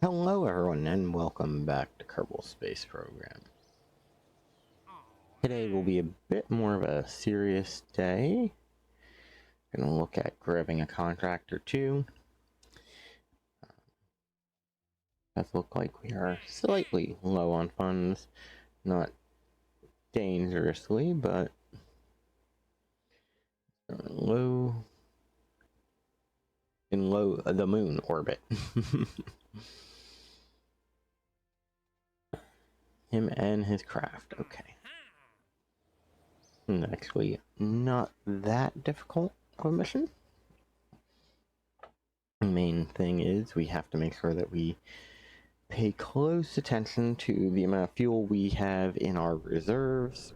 Hello everyone and welcome back to Kerbal Space Program. Today will be a bit more of a serious day. Gonna look at grabbing a contract or two. Does look like we are slightly low on funds. Not dangerously, but low in the moon orbit. Him and his craft, okay. Actually, not that difficult of a mission. The main thing is we have to make sure that we pay close attention to the amount of fuel we have in our reserves,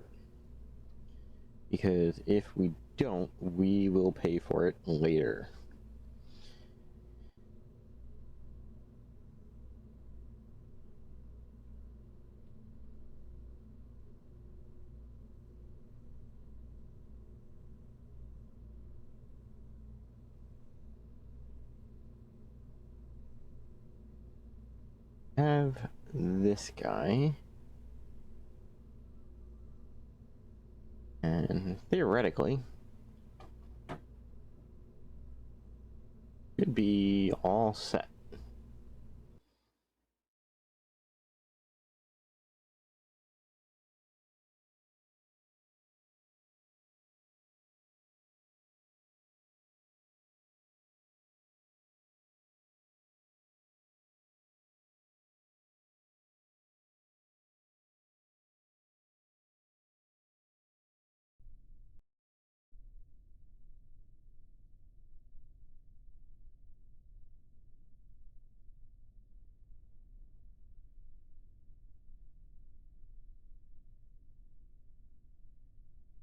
because if we don't, we will pay for it later. Have this guy, and theoretically should be all set.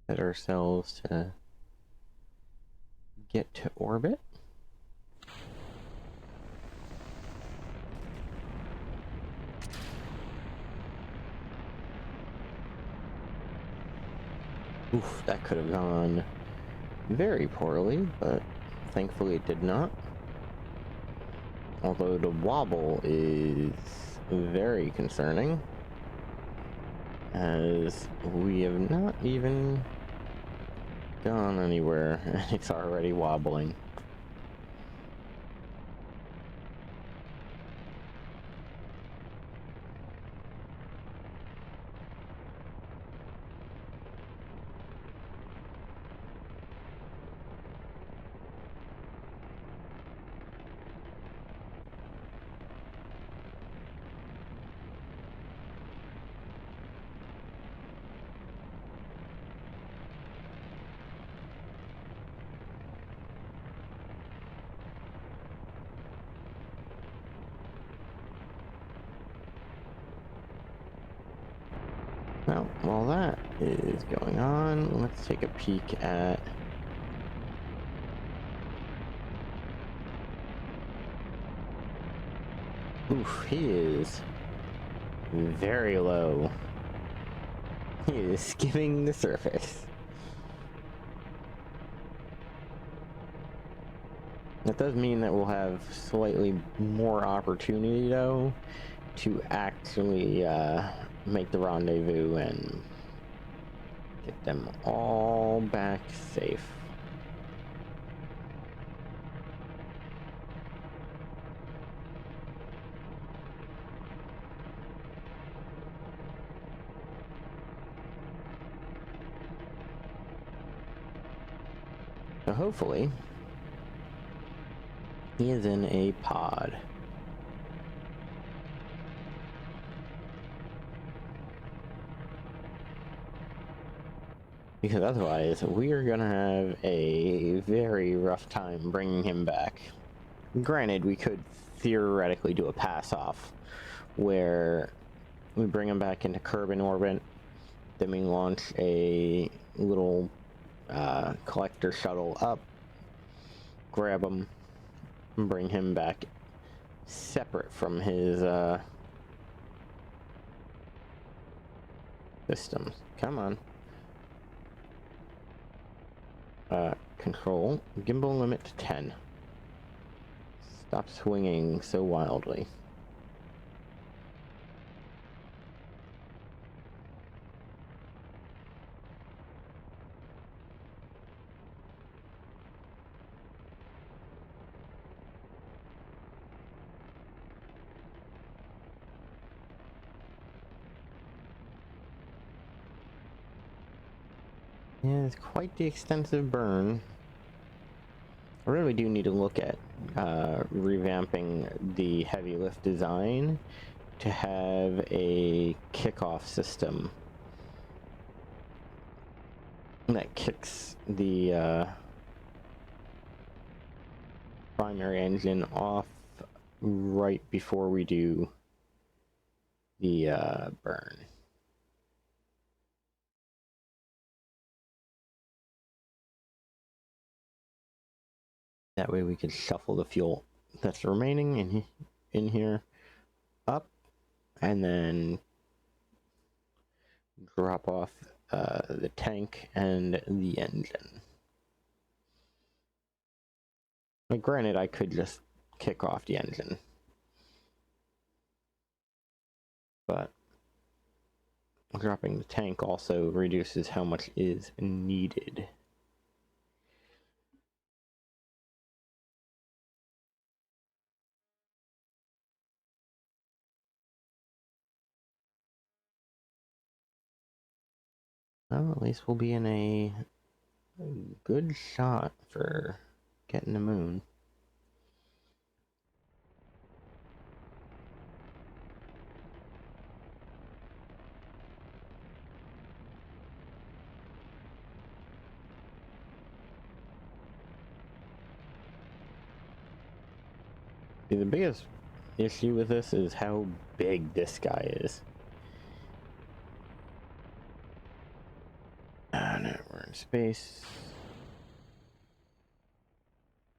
Set ourselves to get to orbit. Oof, that could have gone very poorly, but thankfully it did not. Although the wobble is very concerning, as we have not even gone anywhere and it's already wobbling. Well, while that is going on, let's take a peek at oof, he is very low. He is skimming the surface. That does mean that we'll have slightly more opportunity, though, to actually make the rendezvous and get them all back safe. So hopefully, he is in a pod. Because otherwise, we are gonna have a very rough time bringing him back. Granted, we could theoretically do a pass-off, where we bring him back into Kerbin orbit, then we launch a little collector shuttle up, grab him, and bring him back separate from his systems. Come on. Control. Gimbal limit to 10. Stop swinging so wildly. Yeah, it's quite the extensive burn. I really do need to look at revamping the heavy lift design to have a kickoff system that kicks the primary engine off right before we do the burn. That way we can shuffle the fuel that's remaining in here up, and then drop off the tank and the engine. Like, granted, I could just kick off the engine, but dropping the tank also reduces how much is needed. Well, at least we'll be in a good shot for getting the moon. See, the biggest issue with this is how big this guy is. Now we're in space.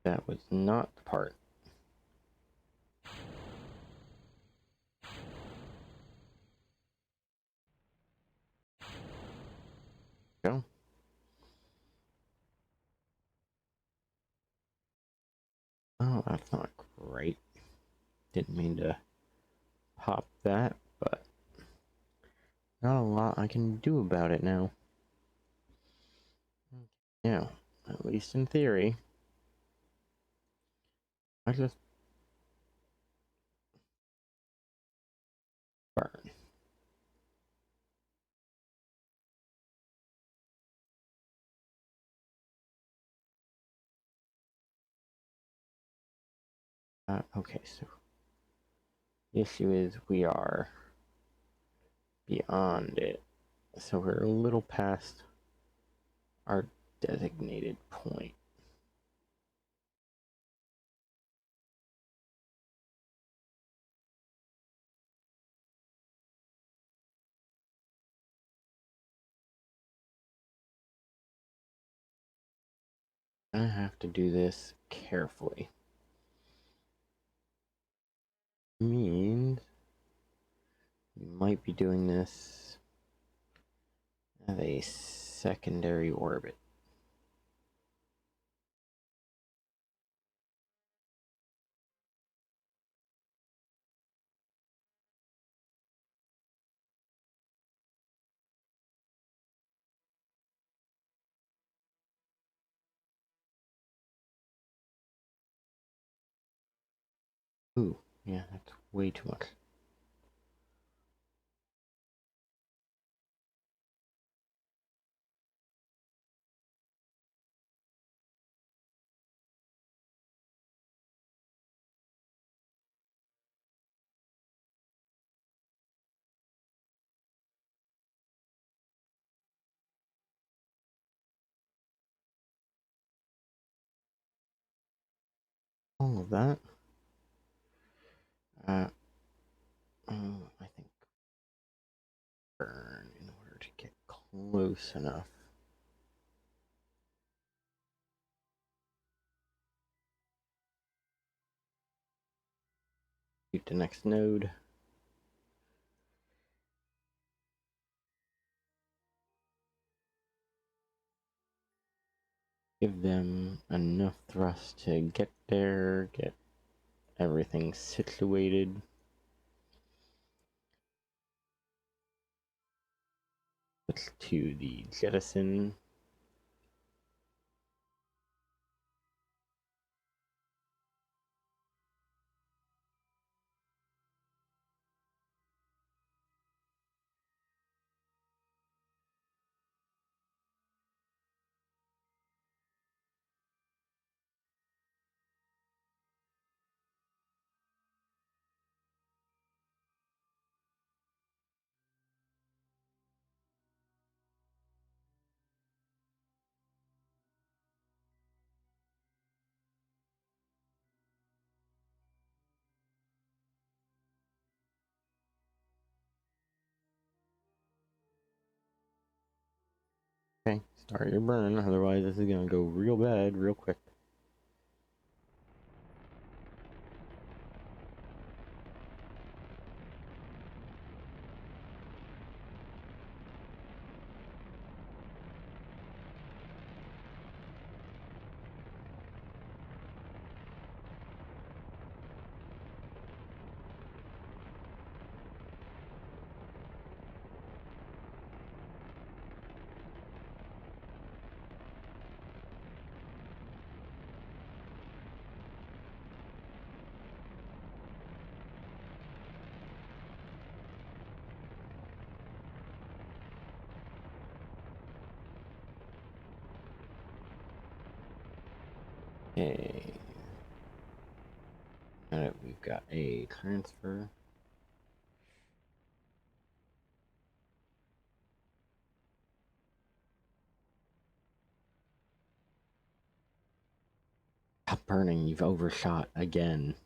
That was not the part. Go. Oh, that's not great. Didn't mean to pop that, but not a lot I can do about it now. Now, at least in theory, I just burn. Okay, so the issue is we are beyond it. So we're a little past our designated point. I have to do this carefully. Means we might be doing this as a secondary orbit. Ooh, yeah, that's way too much. All of that. Uh, I think burn in order to get close enough. Shoot the next node. Give them enough thrust to get there, get everything situated. Let's to the jettison. Start your burn, otherwise this is gonna go real bad real quick. Okay. Alright, we've got a transfer. Stop burning, you've overshot again.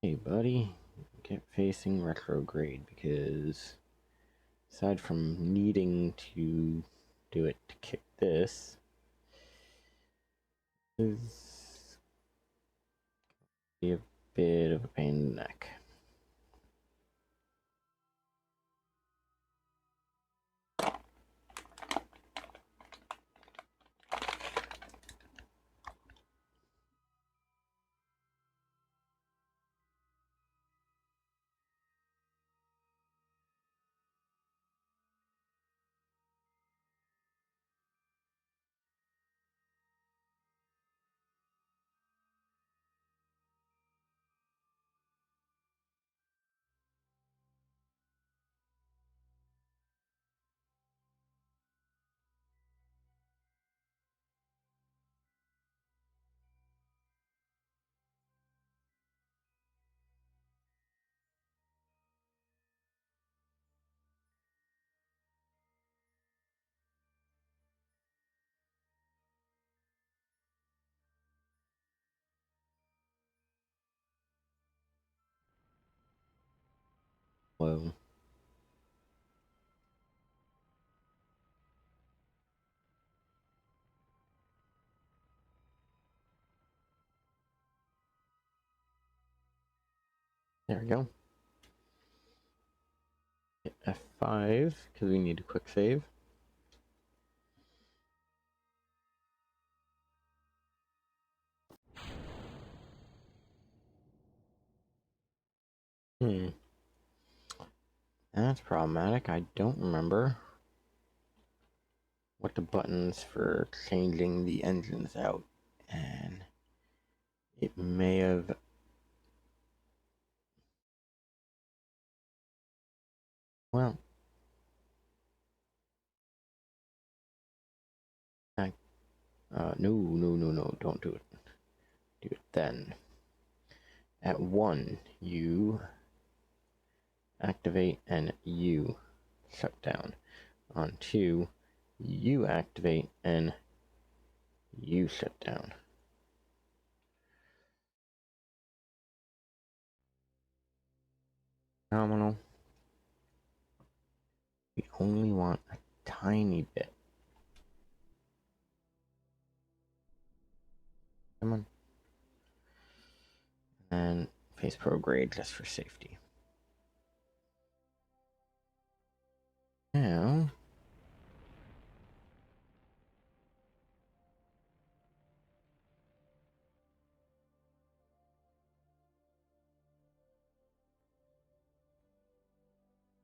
Hey buddy, get facing retrograde, because aside from needing to do it to kick this, is be a bit of a pain in the neck. Whoa. There we go. Hit F5, because we need a quick save. That's problematic. I don't remember what the buttons for changing the engines out, and it may have... Well, no, don't do it. Do it then. At 1, you activate and you shut down. On 2, you activate and you shut down. Phenomenal. We only want a tiny bit. Come on. And face pro grade just for safety. Now,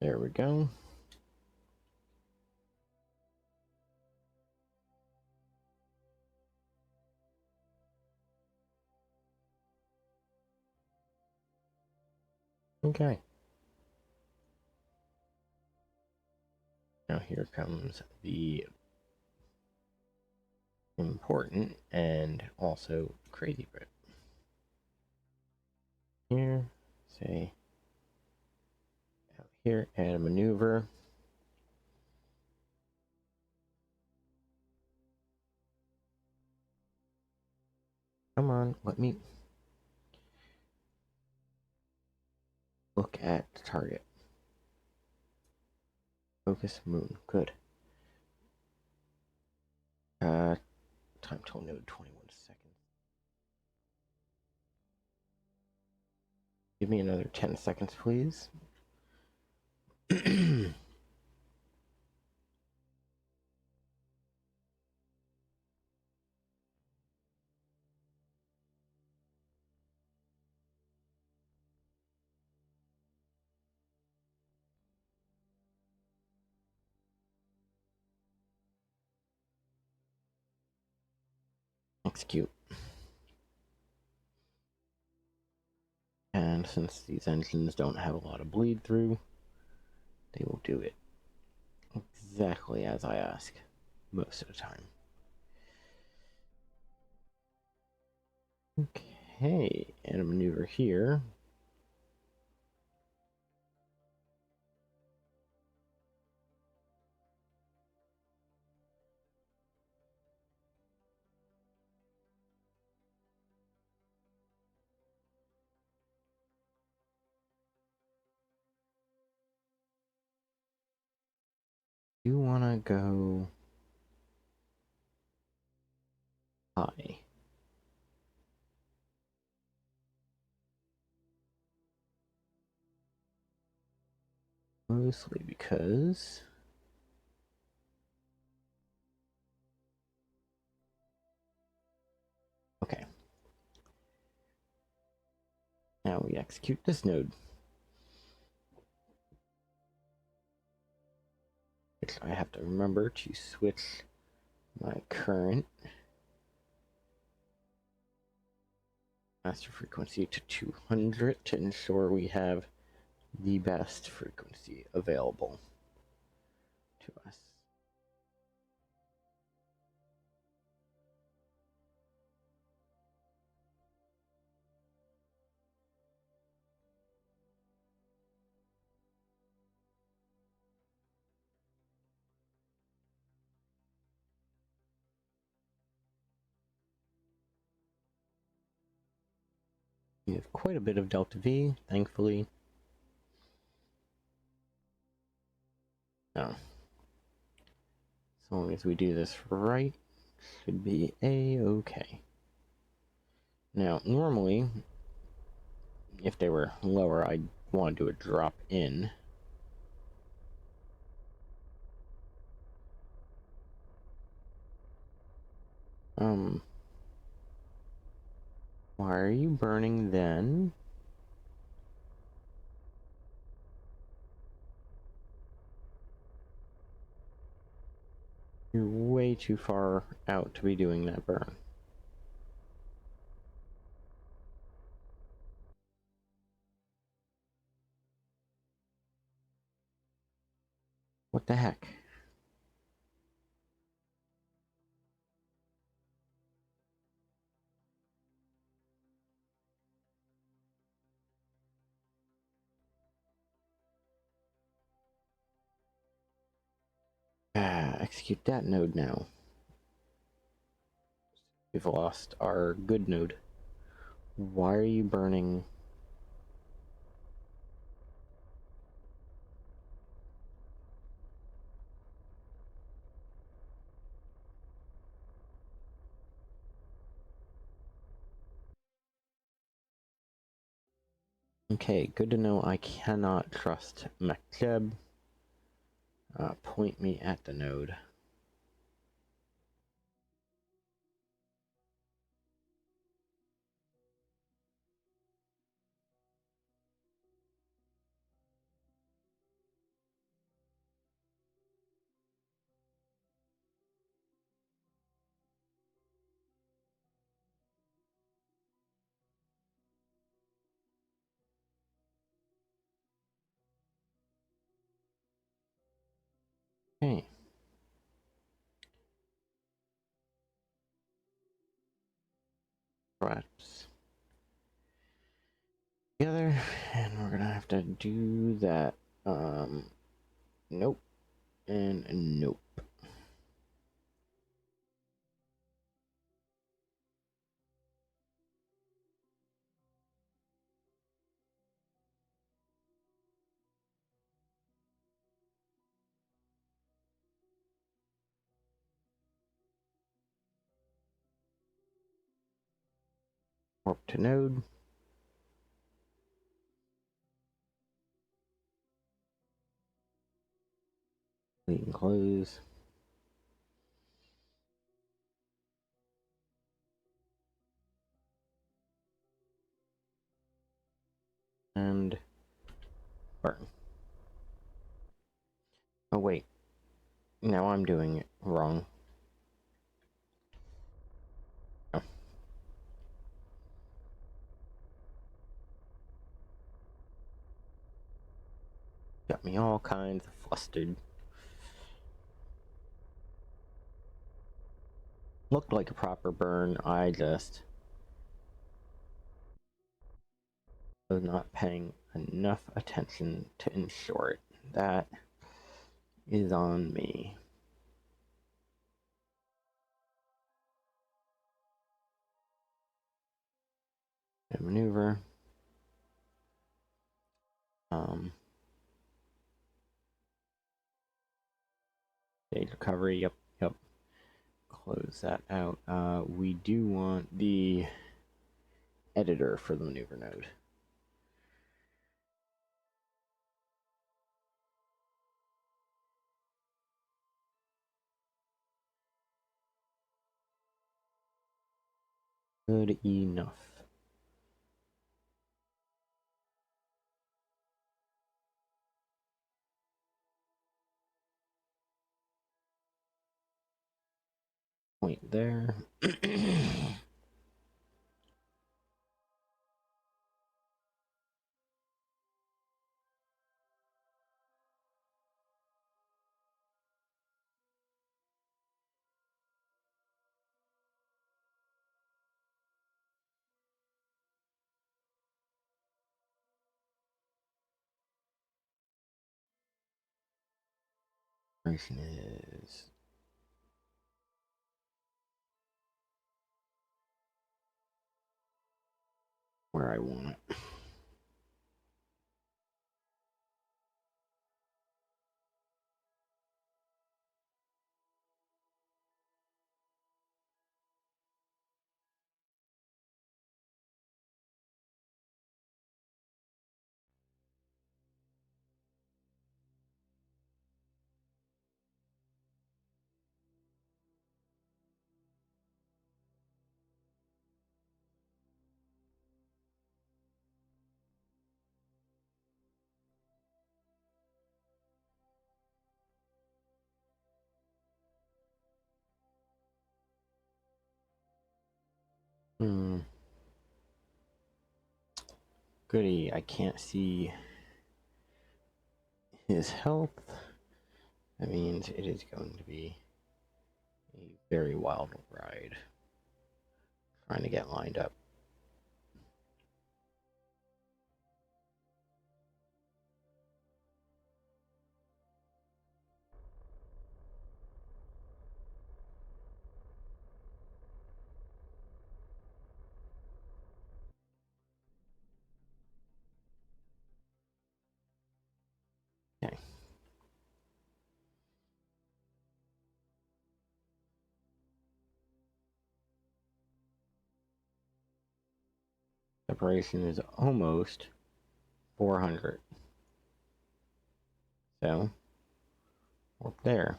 there we go. Okay. Now here comes the important and also crazy bit. Here, say, out here, add a maneuver. Come on, let me look at the target. Focus moon. Good. Time till node 21 seconds. Give me another 10 seconds, please. Execute. And since these engines don't have a lot of bleed through, they will do it exactly as I ask most of the time. Okay, and a maneuver here. You wanna go high. Mostly because okay. Now we execute this node. Which I have to remember to switch my current master frequency to 200 to ensure we have the best frequency available to us. We have quite a bit of delta V, thankfully. No. As long as we do this right, should be a-okay. Now, normally, if they were lower, I'd want to do a drop in. Why are you burning then? You're way too far out to be doing that burn. What the heck? Execute that node now. We've lost our good node. Why are you burning? Okay, good to know I cannot trust Makteb. Point me at the node. Okay. Perhaps. Together, and we're gonna have to do that. Nope. And nope. Warp to node. Delete and close. And burn. Oh wait, now I'm doing it wrong. Oh. Got me all kinds of flustered. Looked like a proper burn, I just was not paying enough attention to ensure it. That is on me. Maneuver. Stage recovery, yep. Close that out. We do want the editor for the maneuver node. Good enough. Point there. Is where I want it. Goody, I can't see his health. That means it is going to be a very wild ride. Trying to get lined up. Okay. Separation is almost 400. So, up there.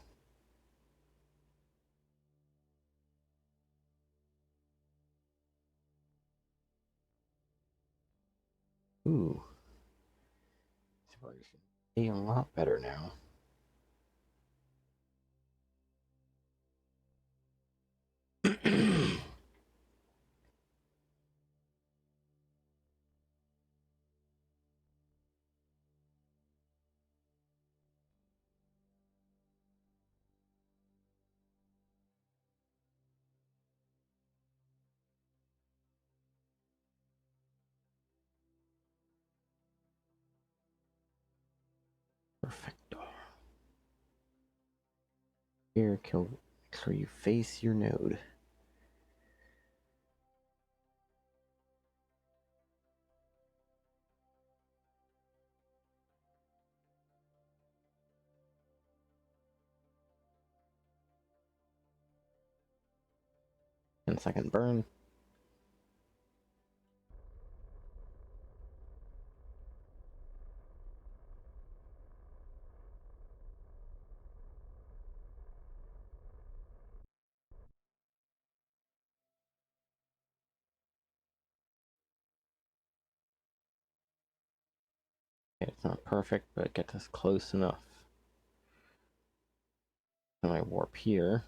Ooh. Separation. A lot better now. Perfecto. Here, kill. Make sure you face your node. And second burn. Not perfect, but it gets us close enough. And I warp here.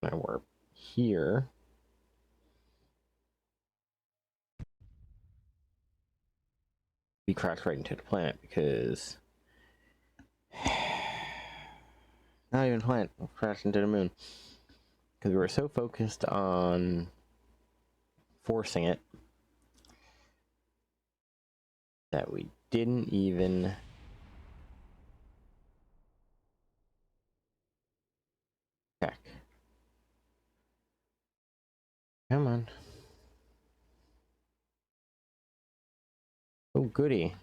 I warp here. We crash right into the planet because not even planet, we'll crash into the moon. Because we were so focused on forcing it that we didn't even check. Come on. Oh, goody.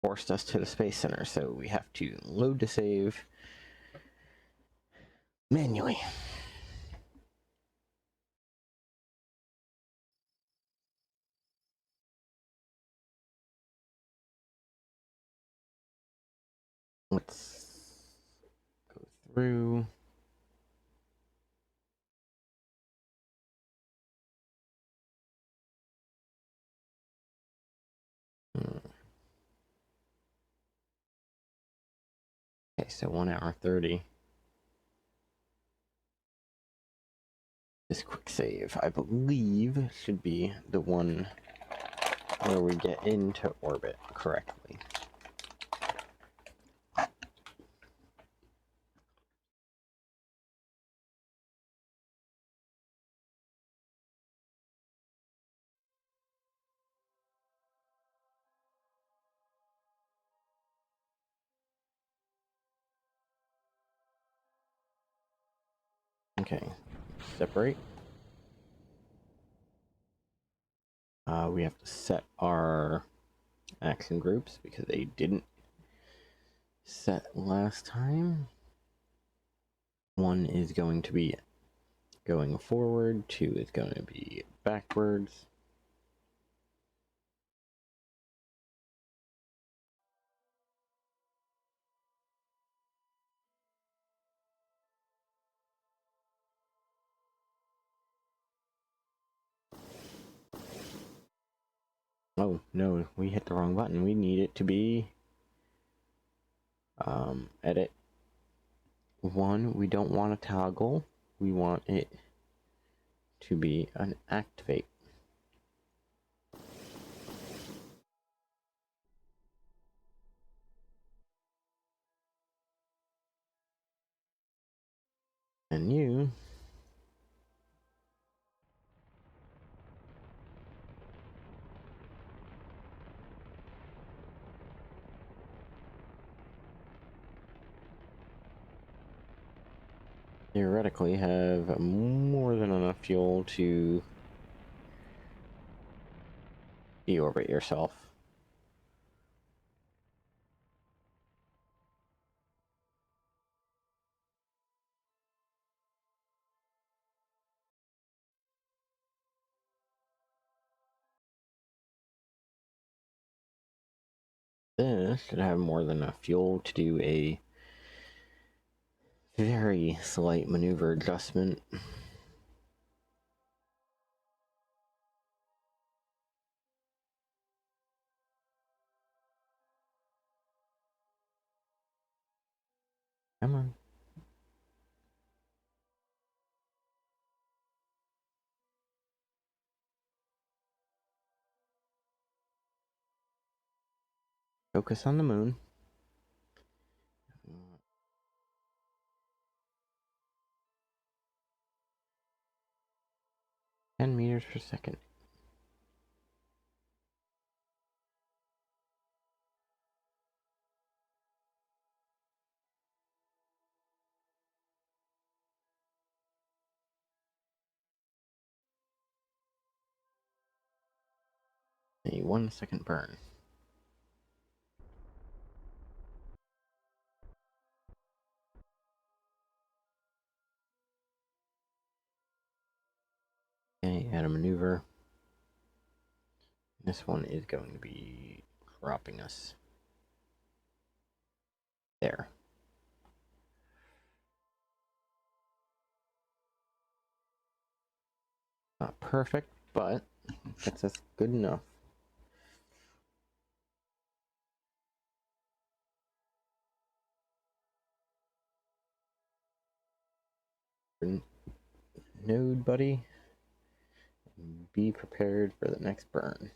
Forced us to the Space Center, so we have to load to save manually. Let's go through. Okay, so 1 hour 30. This quick save, I believe, should be the one where we get into orbit correctly. Okay, separate. We have to set our action groups because they didn't set last time. 1 is going to be going forward, 2 is going to be backwards. Oh no, we hit the wrong button. We need it to be edit 1. We don't want to toggle. We want it to be an activate. And you theoretically have more than enough fuel to deorbit yourself. This should have more than enough fuel to do a very slight maneuver adjustment. Come on. Focus on the moon. 10 meters per second. A 1 second burn. Okay, add a maneuver. This one is going to be dropping us there. Not perfect, but it's us good enough. Node, buddy. Be prepared for the next burn.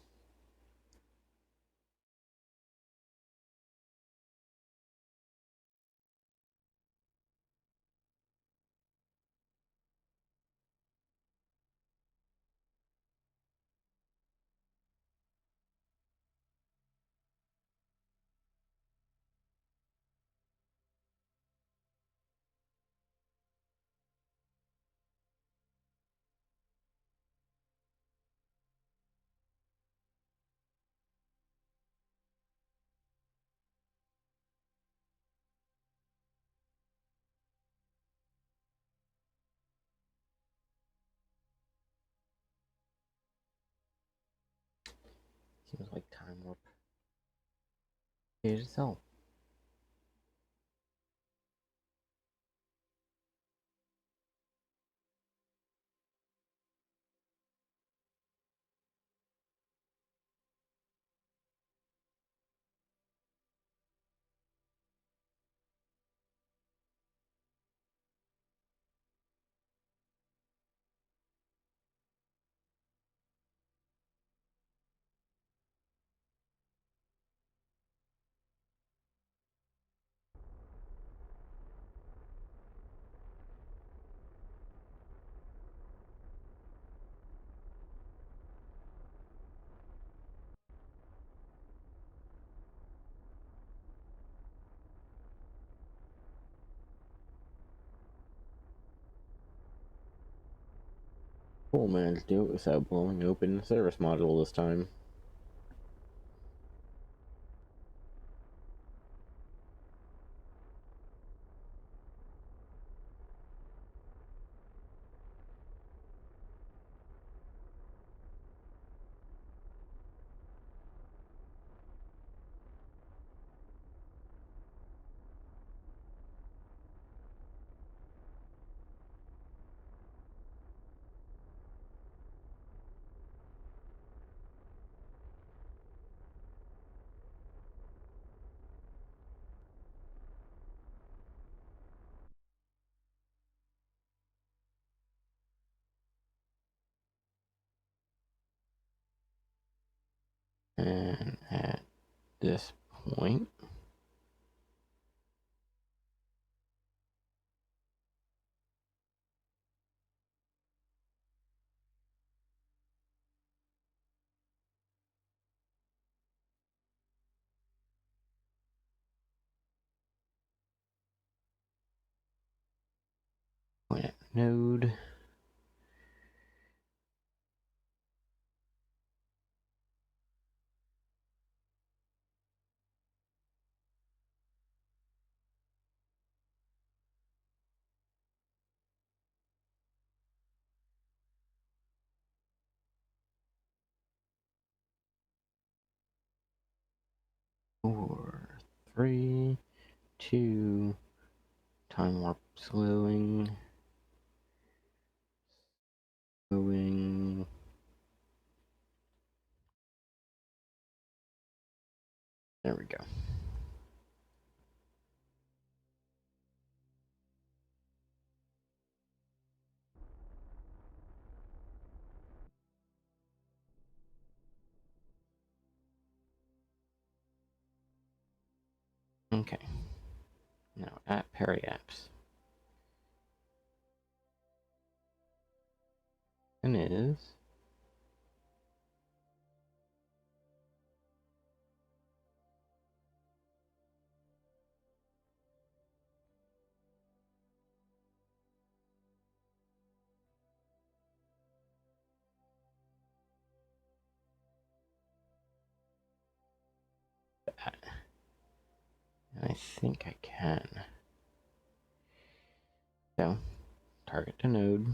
Seems like time warp page itself. Cool, managed to do it without blowing open the service module this time. And at this point, point at node. Four, three, two, time warp slowing. Slowing. There we go. Okay. Now at Perry Apps. And is I think I can. So, target to node.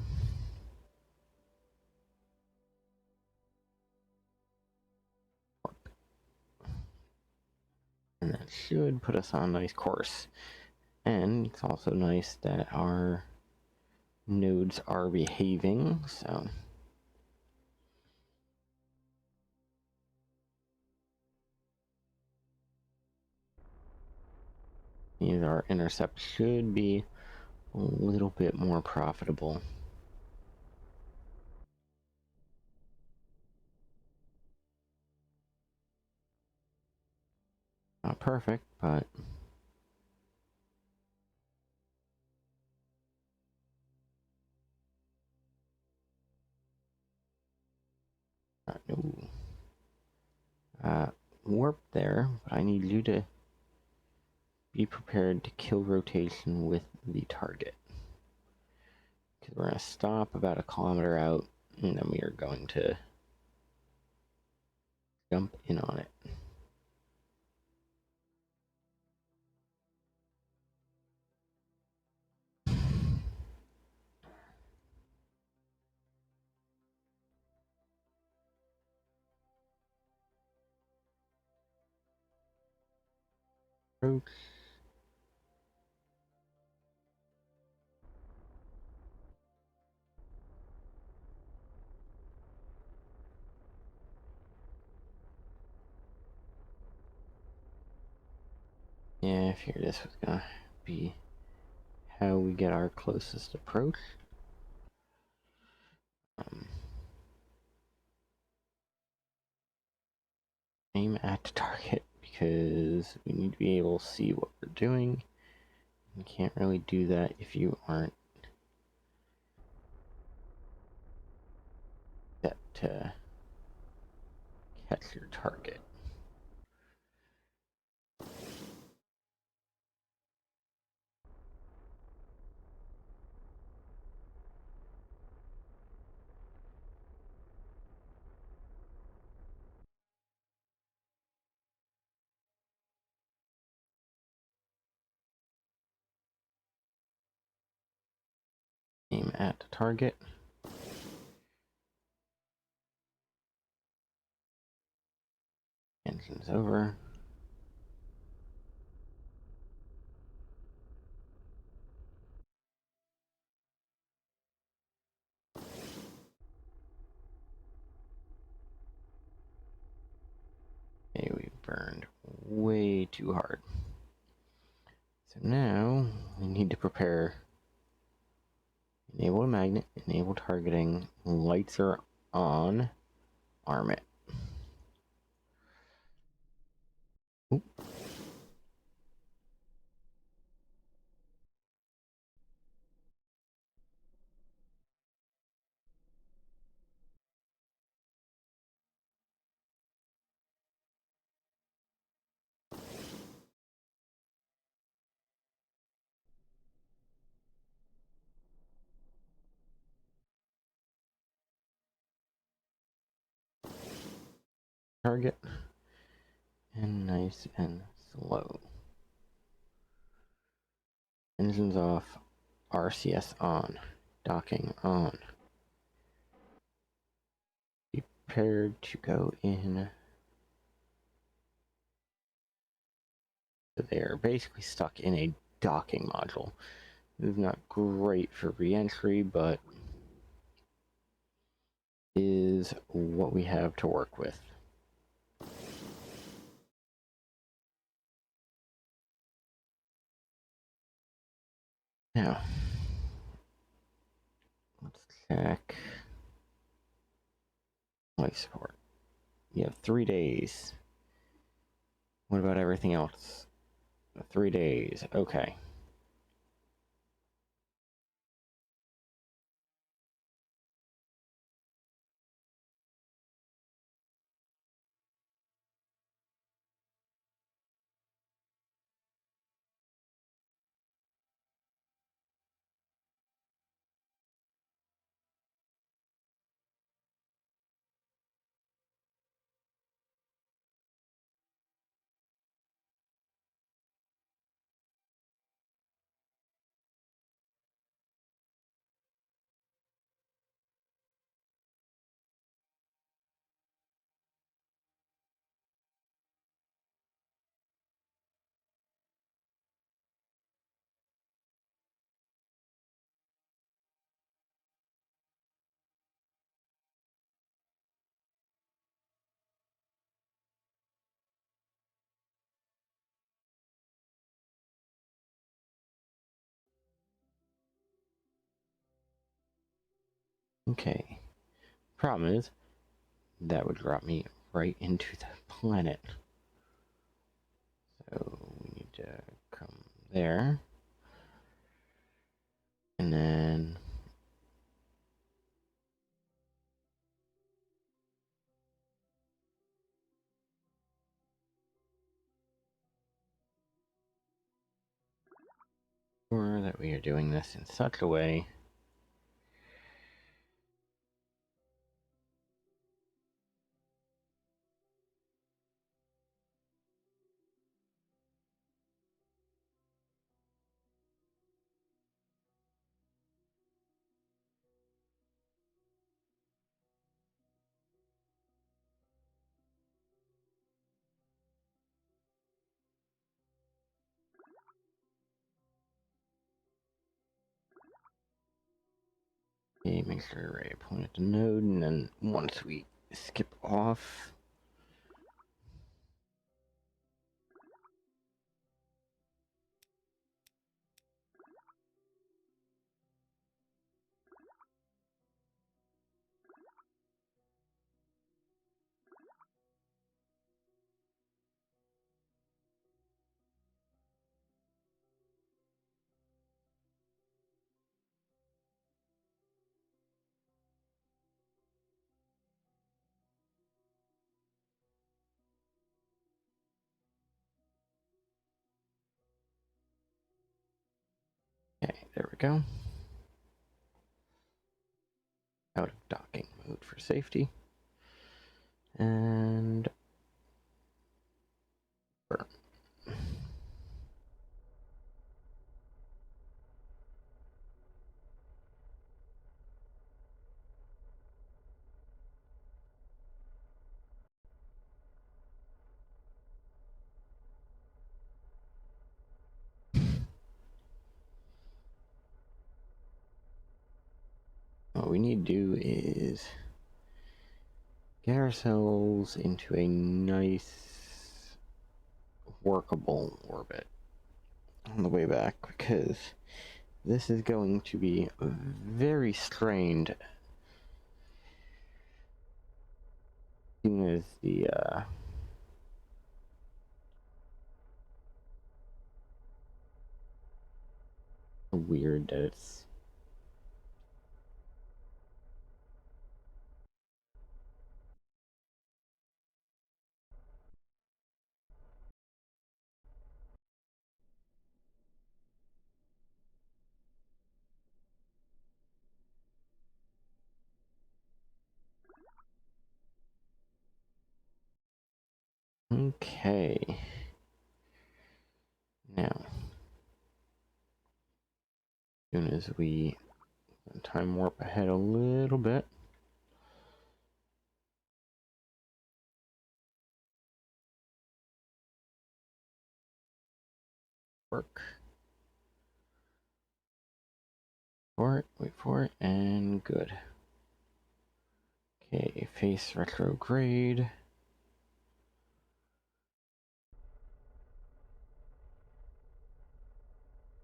And that should put us on a nice course. And it's also nice that our nodes are behaving, so means our intercept should be a little bit more profitable. Not perfect, but no. Warp there, but I need you to be prepared to kill rotation with the target. Because we're going to stop about 1 kilometer out, and then we are going to jump in on it. Approach. Yeah, I figured this was going to be how we get our closest approach. Aim at the target because we need to be able to see what we're doing. You can't really do that if you aren't set to catch your target. Aim at the target. Engines over. Okay, we burned way too hard. So now we need to prepare. Enable magnet, enable targeting, lights are on, arm it. Oop. Target, and nice and slow. Engines off, RCS on, docking on. Be prepared to go in. So they're basically stuck in a docking module. This is not great for re-entry, but is what we have to work with. Now, let's check life support. You have 3 days. What about everything else? 3 days. Okay. Okay. Problem is, that would drop me right into the planet. So we need to come there. And then or that we are doing this in such a way make sure array point at the node, and then once we skip off, okay, there we go. Out of docking mode for safety. And burn. What we need to do is get ourselves into a nice workable orbit on the way back, because this is going to be very strained as soon as the weird that it's okay. Now, as soon as we time warp ahead a little bit, work for it, wait for it, and good. Okay, face retrograde.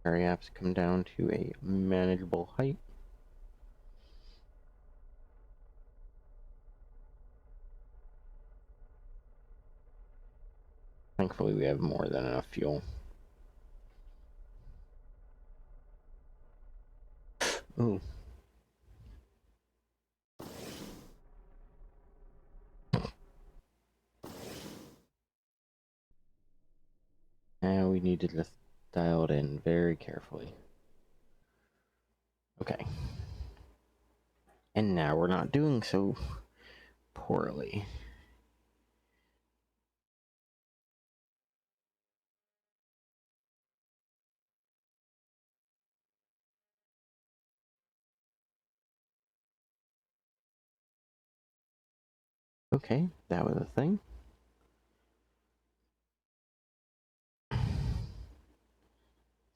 Carry apps come down to a manageable height. Thankfully, we have more than enough fuel. Ooh. Now we need to just dial it in very carefully. Okay. And now we're not doing so poorly. Okay, that was a thing.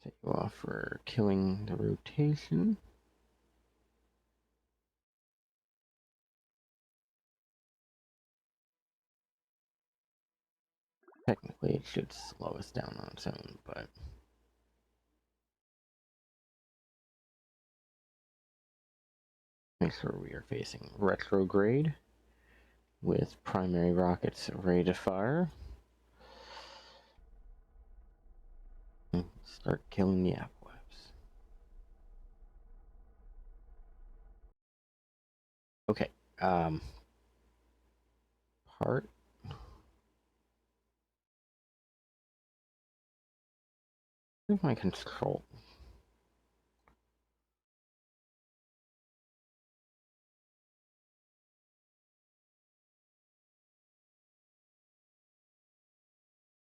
Set you off for killing the rotation. Technically, it should slow us down on its own, but Make sure we are facing retrograde with primary rockets ready to fire. And start killing the apoaps. Okay, part. Where's my control?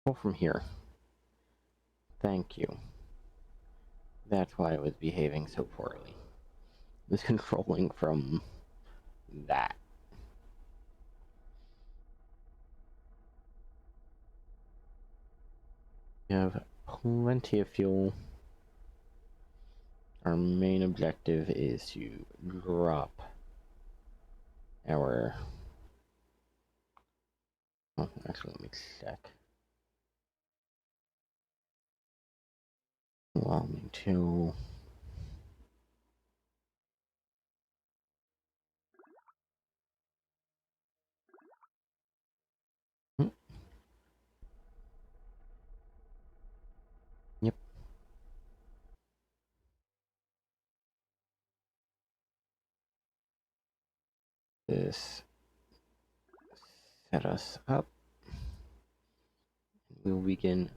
Go from here. Thank you. That's why I was behaving so poorly. I was controlling from that. We have plenty of fuel. Our main objective is to drop our... Oh, actually, let me check. Allow me to... Yep. This set us up. We will begin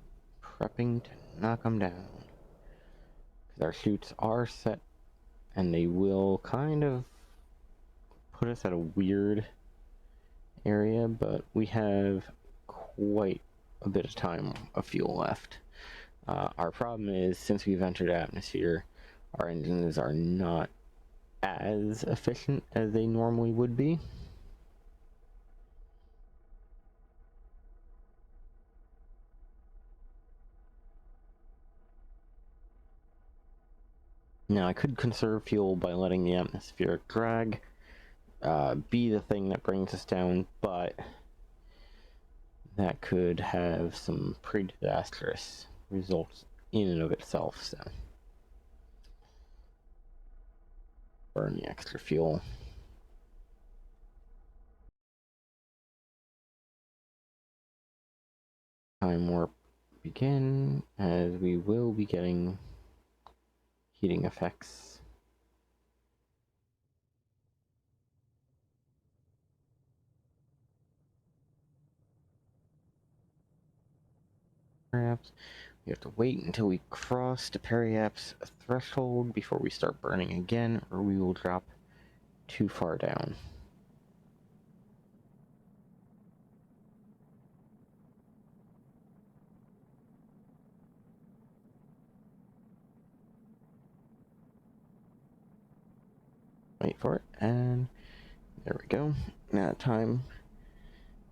prepping to knock them down. Because our chutes are set, and they will kind of put us at a weird area, but we have quite a bit of time of fuel left. Our problem is, since we've entered atmosphere, our engines are not as efficient as they normally would be. Now, I could conserve fuel by letting the atmospheric drag be the thing that brings us down, but that could have some pretty disastrous results in and of itself, so burn the extra fuel. Time warp begin, as we will be getting heating effects. Perhaps we have to wait until we cross the periaps threshold before we start burning again, or we will drop too far down. Wait for it, and there we go. Now time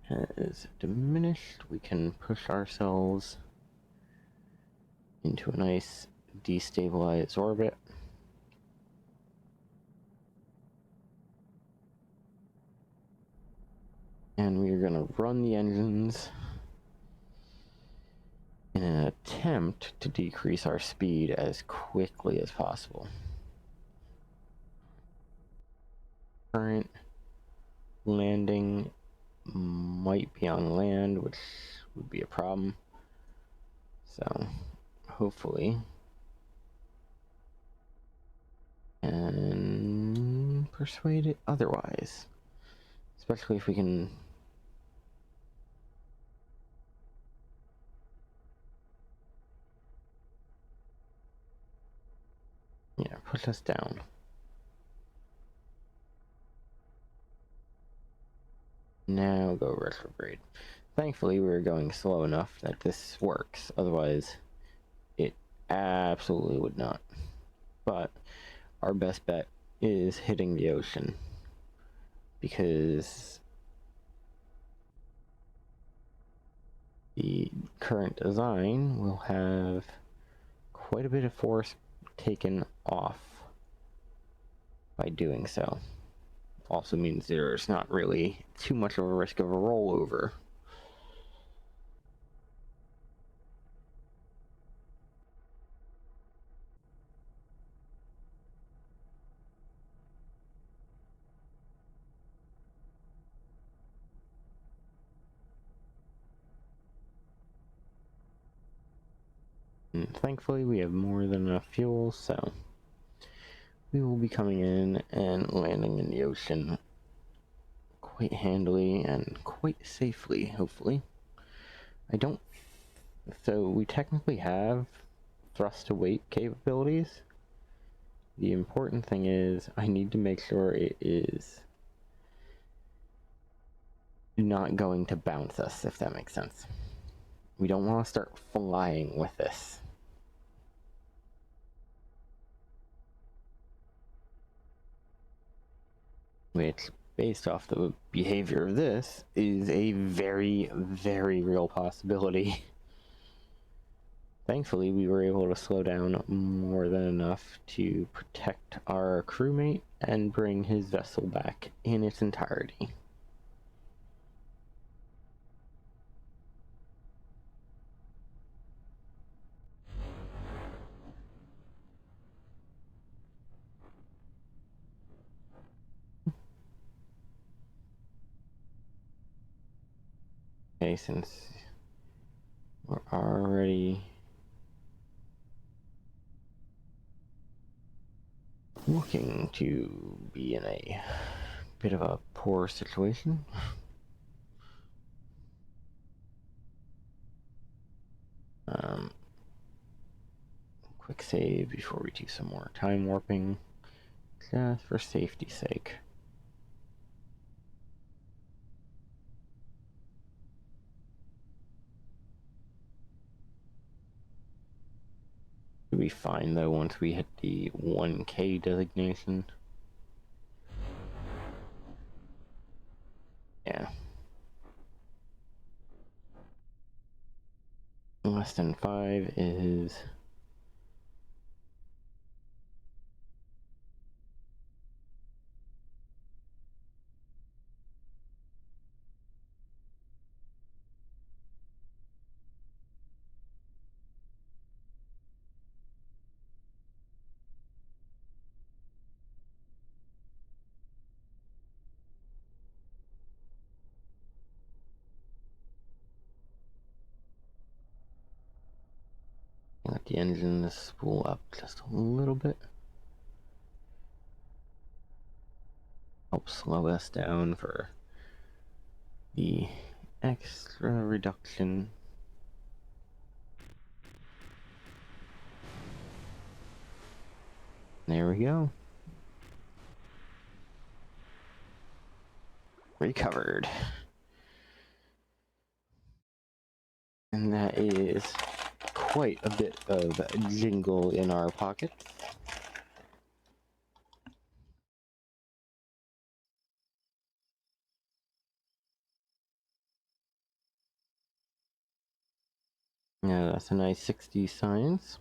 has diminished. We can push ourselves into a nice destabilized orbit. And we are going to run the engines in an attempt to decrease our speed as quickly as possible. Current landing might be on land, which would be a problem. So, hopefully, and persuade it otherwise. Especially if we can... Yeah, push us down. Now go retrograde. Thankfully, we're going slow enough that this works. Otherwise, it absolutely would not. But our best bet is hitting the ocean, because the current design will have quite a bit of force taken off by doing so. Also means there's not really too much of a risk of a rollover. And thankfully we have more than enough fuel, so we will be coming in and landing in the ocean quite handily and quite safely, hopefully. So we technically have thrust to weight capabilities. The important thing is I need to make sure it is not going to bounce us, if that makes sense. We don't want to start flying with this. Which, based off the behavior of this, is a very, very real possibility. Thankfully, we were able to slow down more than enough to protect our crewmate and bring his vessel back in its entirety. Okay, since we're already looking to be in a bit of a poor situation, quick save before we do some more time warping, just for safety's sake. Should be fine though once we hit the 1K designation. Yeah. Less than 5 is... Let the engine spool up just a little bit. Help slow us down for the extra reduction. There we go. Recovered. And that is quite a bit of jingle in our pocket. Yeah, that's a nice 60 science.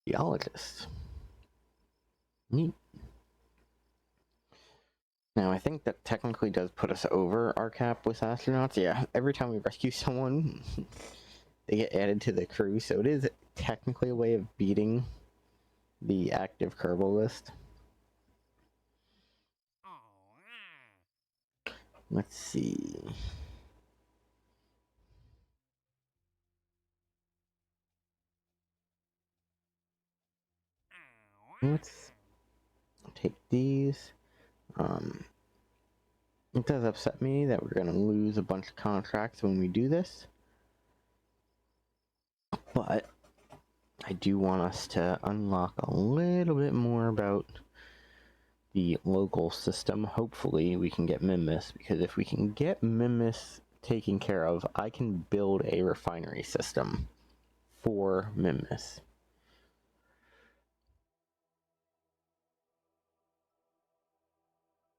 Geologist. Neat. Now, I think that technically does put us over our cap with astronauts. Yeah, every time we rescue someone, they get added to the crew, so it is technically a way of beating the active Kerbal list. Let's see. Let's take these. It does upset me that we're going to lose a bunch of contracts when we do this. But I do want us to unlock a little bit more about the local system. Hopefully we can get Mimbus, because if we can get Mimbus taken care of, I can build a refinery system for Mimbus.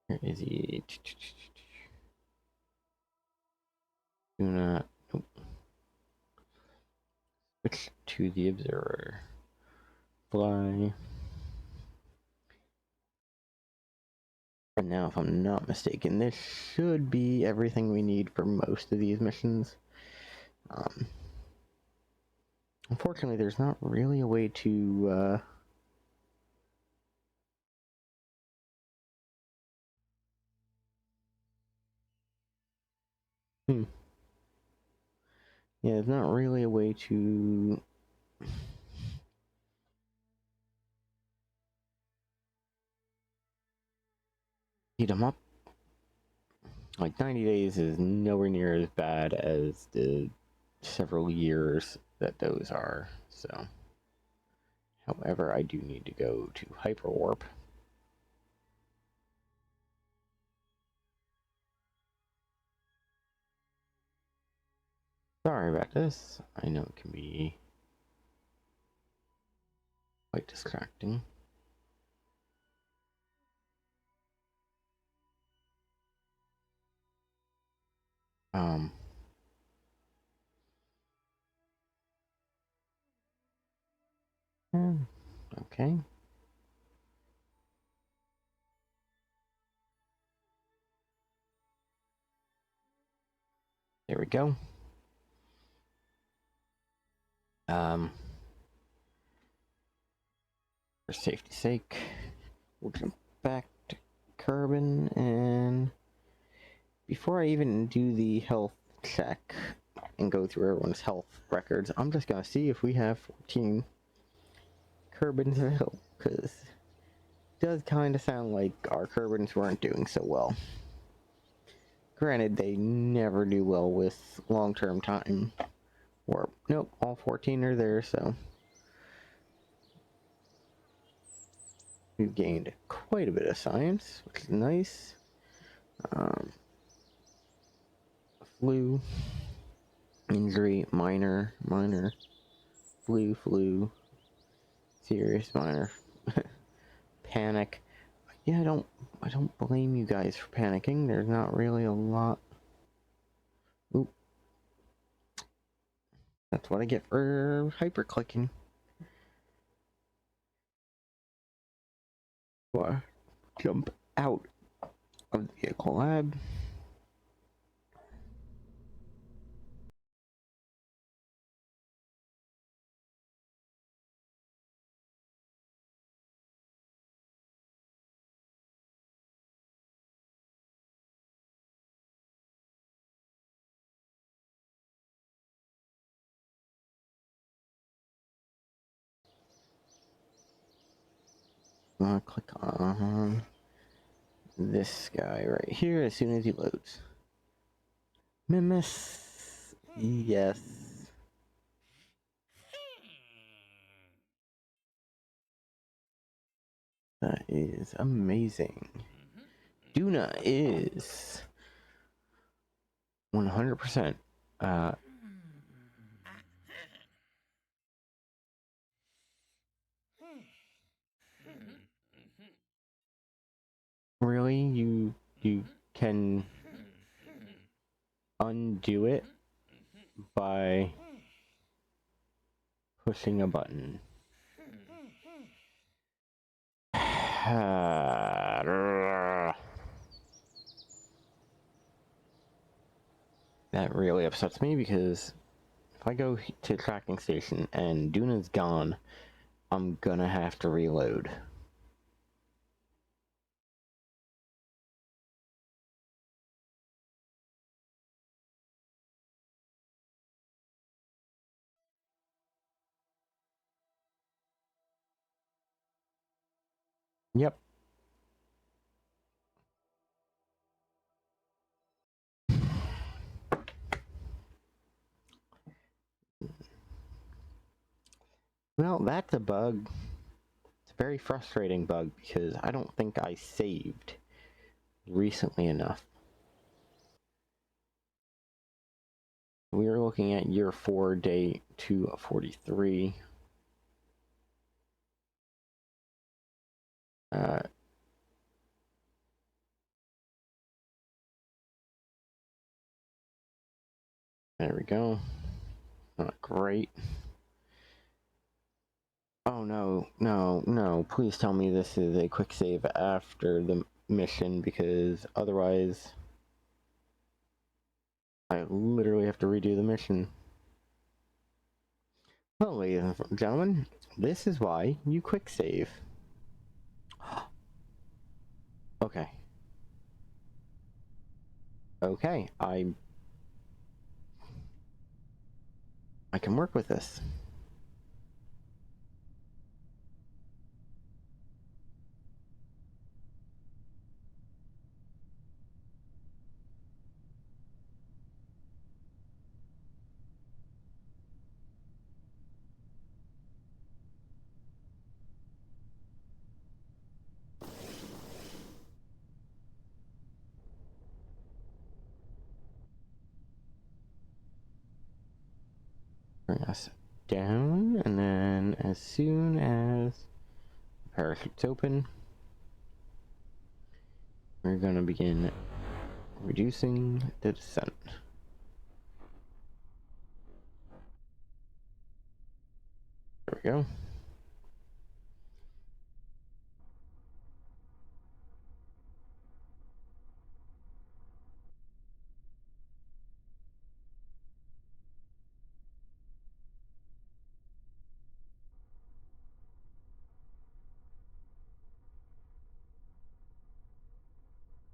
Where is he? Do not... Nope. Switch to the observer. Fly. And now, if I'm not mistaken, this should be everything we need for most of these missions. Unfortunately, there's not really a way to, Yeah, there's not really a way to heat them up. Like 90 days is nowhere near as bad as the several years that those are. So, however, I do need to go to Hyperwarp. Sorry about this. I know it can be quite distracting. Um, okay. There we go. For safety's sake, we'll jump back to Kerbin, and before I even do the health check and go through everyone's health records, I'm just gonna see if we have 14 Kerbins available, because it does kind of sound like our Kerbins weren't doing so well. Granted, they never do well with long-term time. Or, nope, all 14 are there, so we've gained quite a bit of science, which is nice. Flu, injury, minor, flu, serious, minor, panic. Yeah, I don't blame you guys for panicking. There's not really a lot. Oop. That's what I get for hyper-clicking. Jump out of the vehicle lab. Click on this guy right here as soon as he loads. Mimus. Yes. That is amazing. Duna is 100%. Really? You can undo it by pushing a button. That really upsets me, because if I go to tracking station and Duna's gone, I'm gonna have to reload. Yep. Well, that's a bug. It's a very frustrating bug, because I don't think I saved recently enough. We are looking at year 4, day 243. There we go. Not great. Oh no, please tell me this is a quick save after the mission, because otherwise I literally have to redo the mission. Well, ladies and gentlemen, this is why you quick save. Okay. Okay, can work with this. Bring us down, and then as soon as the parachute's open, we're going to begin reducing the descent. There we go.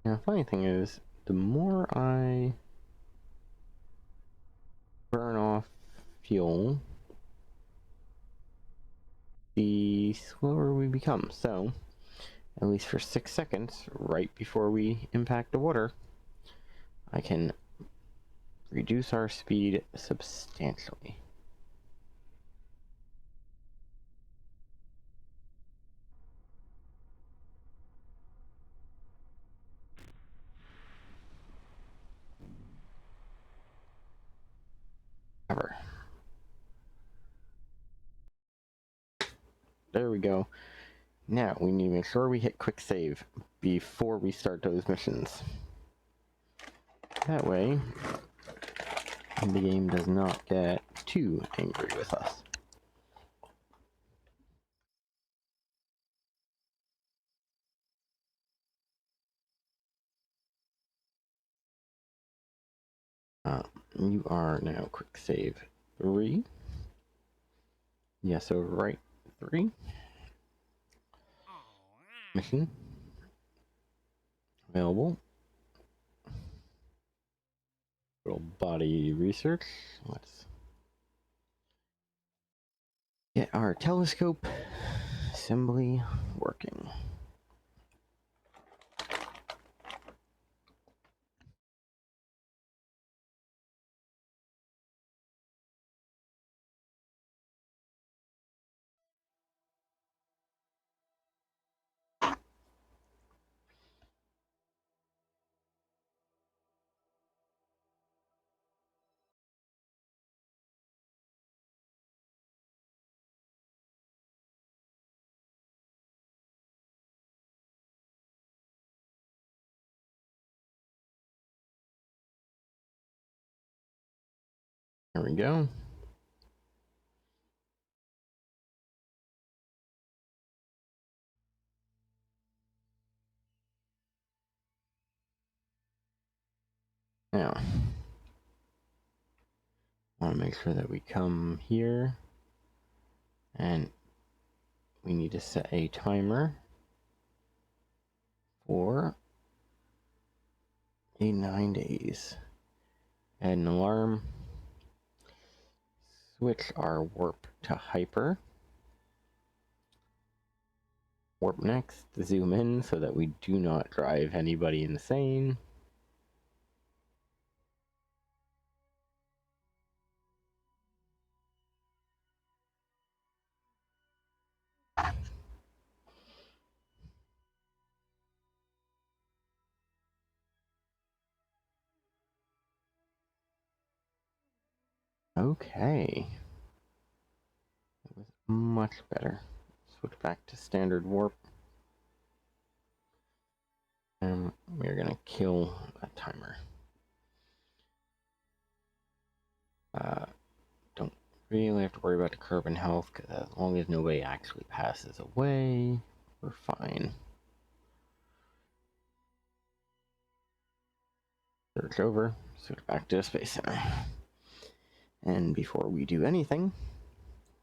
Now, funny thing is, the more I burn off fuel, the slower we become. So, at least for 6 seconds, right before we impact the water, I can reduce our speed substantially. Ever. There we go. Now, we need to make sure we hit quick save before we start those missions. That way, the game does not get too angry with us. You are now quick save 3. Yeah, so right 3. Mission. Available. Little body research. Let's get our telescope assembly working. There we go. Now, I want to make sure that we come here, and we need to set a timer for 9 days. Add an alarm. Switch our warp to hyper. Warp next, zoom in so that we do not drive anybody insane. Okay. It was much better. Switch back to standard warp. And we're gonna kill that timer. Don't really have to worry about the curve in health, because as long as nobody actually passes away, we're fine. Search over, switch back to the Space Center. And before we do anything,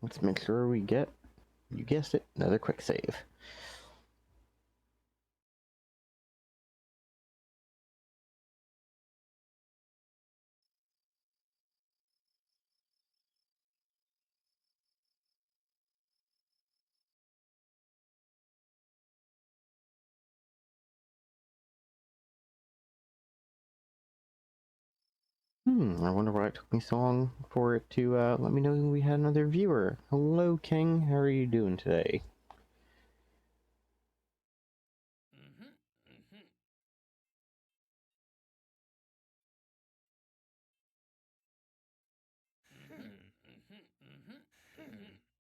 let's make sure we get, you guessed it, another quick save. I wonder why it took me so long for it to let me know we had another viewer. Hello, King. How are you doing today?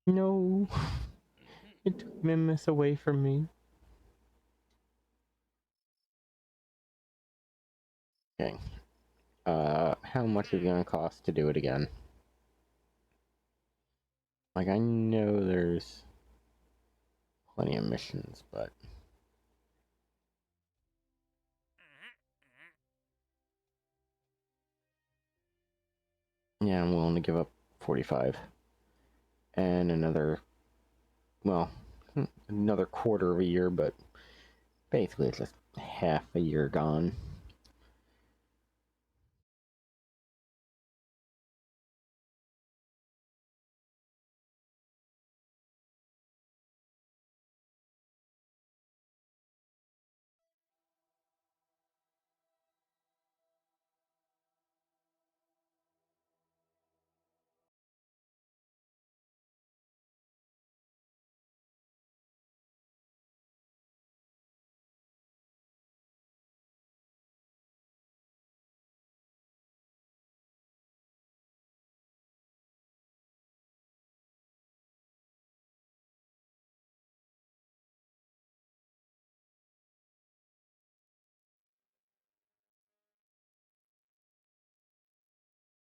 No, it took Mimus away from me. Okay. How much is it gonna cost to do it again? Like, I know there's plenty of missions, but yeah, I'm willing to give up 45 and another, well, another quarter of a year, but basically it's just half a year gone.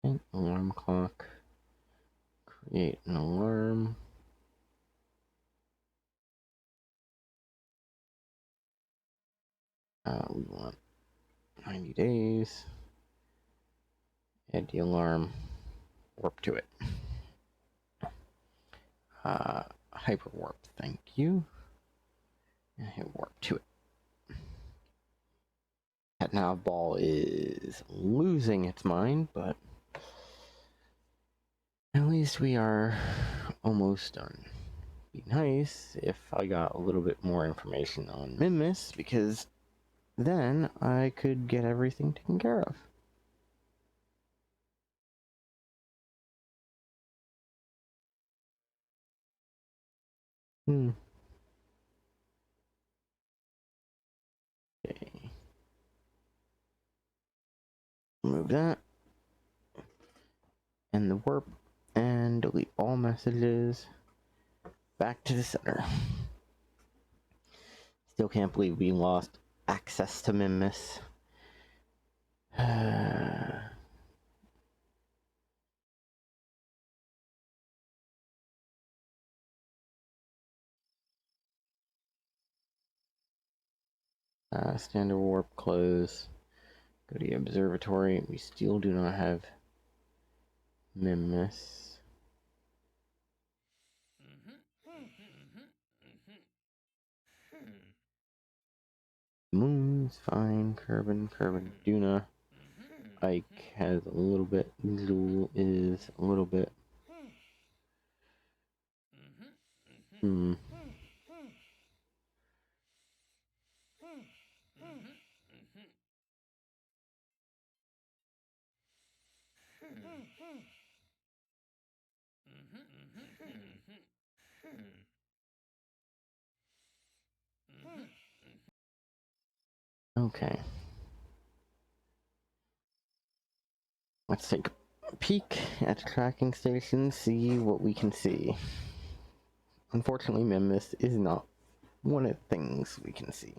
Okay, alarm clock. Create an alarm. We want 90 days. Add the alarm. Warp to it. Hyper warp. Thank you. And hit warp to it. That now ball is losing its mind, but at least we are almost done. Be nice if I got a little bit more information on Mimus, because then I could get everything taken care of. Okay. Move that. End the warp. And delete all messages. Back to the center. Still can't believe we lost access to Mimus. Standard warp close. Go to the observatory. We still do not have Mimus. Moon's fine. Kerbin, Duna. Ike has a little bit. Zool is a little bit. Okay. Let's take a peek at the tracking station, see what we can see. Unfortunately, Mimus is not one of the things we can see.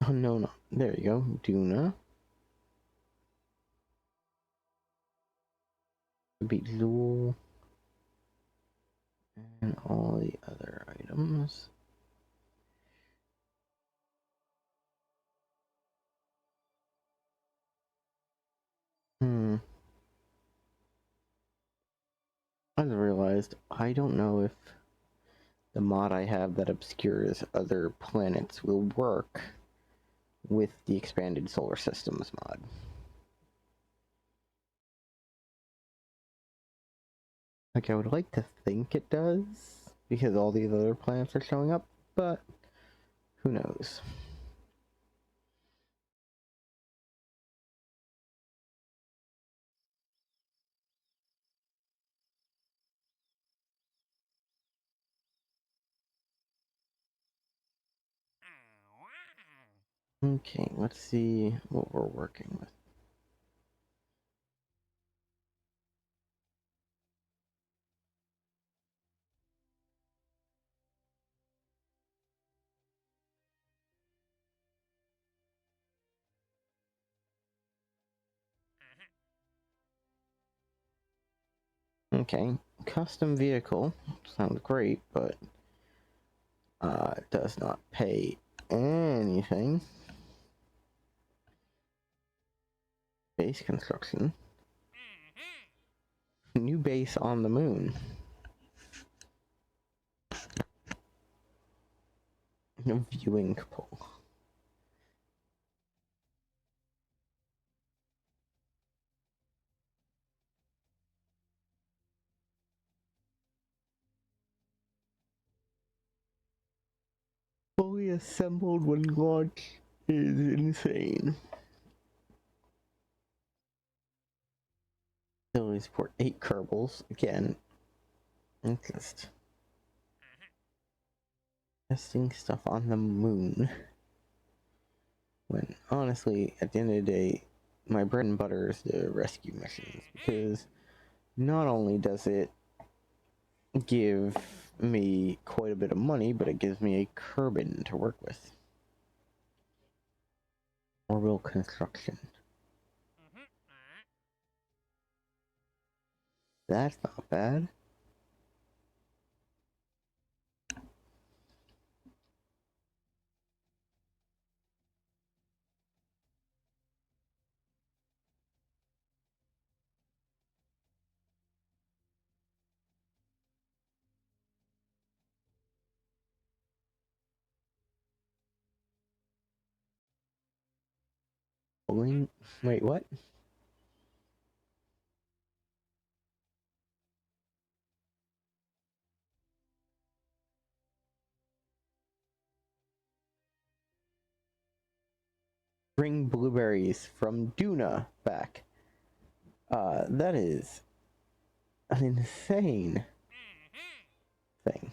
Oh, no. There you go. Duna. Beat Zool. And all the other items. I realized I don't know if the mod I have that obscures other planets will work with the expanded solar systems mod. Like, I would like to think it does, because all these other planets are showing up, but who knows? Okay, let's see what we're working with. Okay, custom vehicle sounds great, but it does not pay anything. Base construction. New base on the moon. Viewing pole. Fully assembled when launched is insane. Ability support 8 Kerbals. Again, it's just testing stuff on the moon. When honestly, at the end of the day, my bread and butter is the rescue missions, because not only does it give me quite a bit of money, but it gives me a Kerbin to work with. Orbital construction. That's not bad. Wait, what? Bring blueberries from Duna back. That is an insane thing.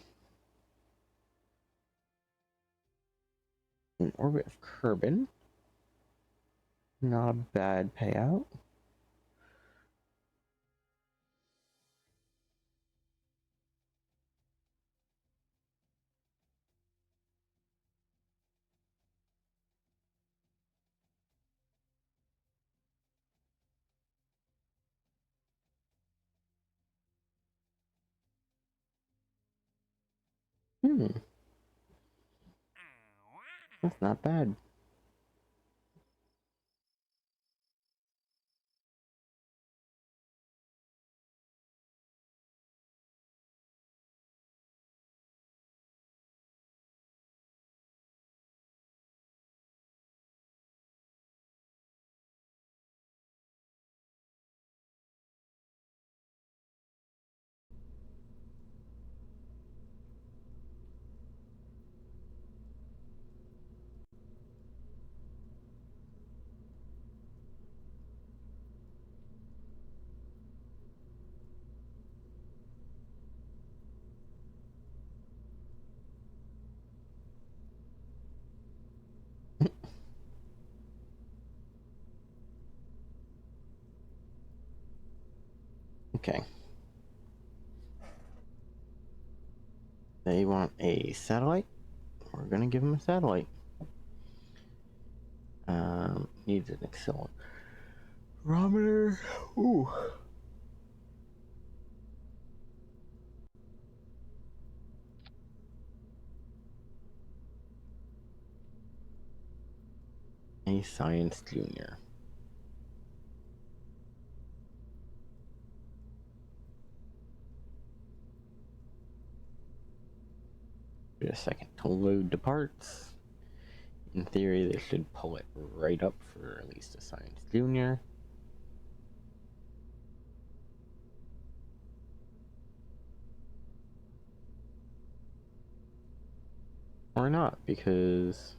An orbit of Kerbin. Not a bad payout. That's not bad. Okay. They want a satellite. We're gonna give them a satellite. Needs an accelerometer. Ooh. A science junior. Wait a second to load the parts. In theory, they should pull it right up for at least a science junior. Or not, because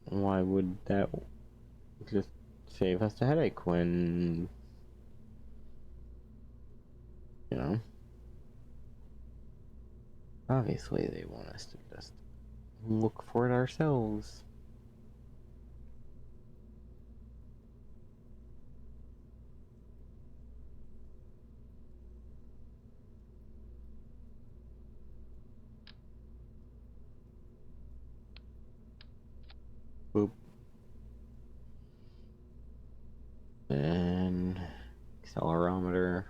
why would that just save us a headache when, you know, obviously they want us to just look for it ourselves. Boop. Then accelerometer.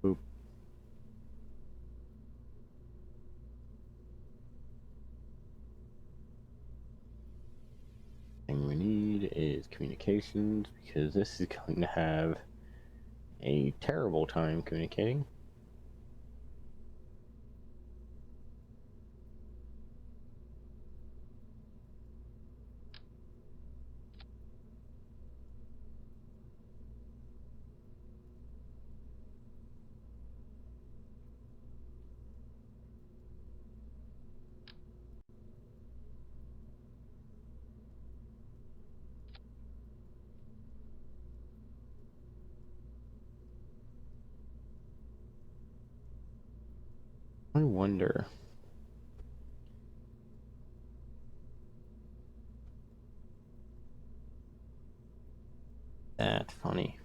Boop. Thing we need is communications, because this is going to have a terrible time communicating. I wonder. That's funny.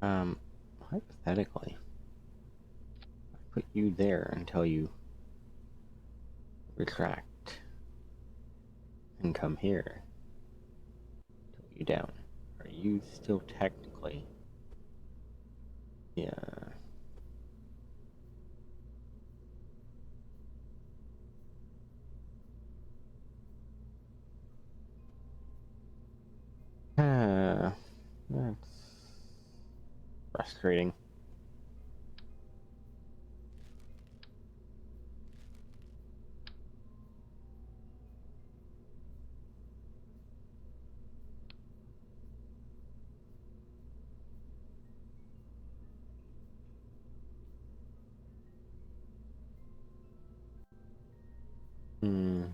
Hypothetically, I put you there until you retract and come here. Tilt you down. Are you still technically? Yeah. That's frustrating. Hmm.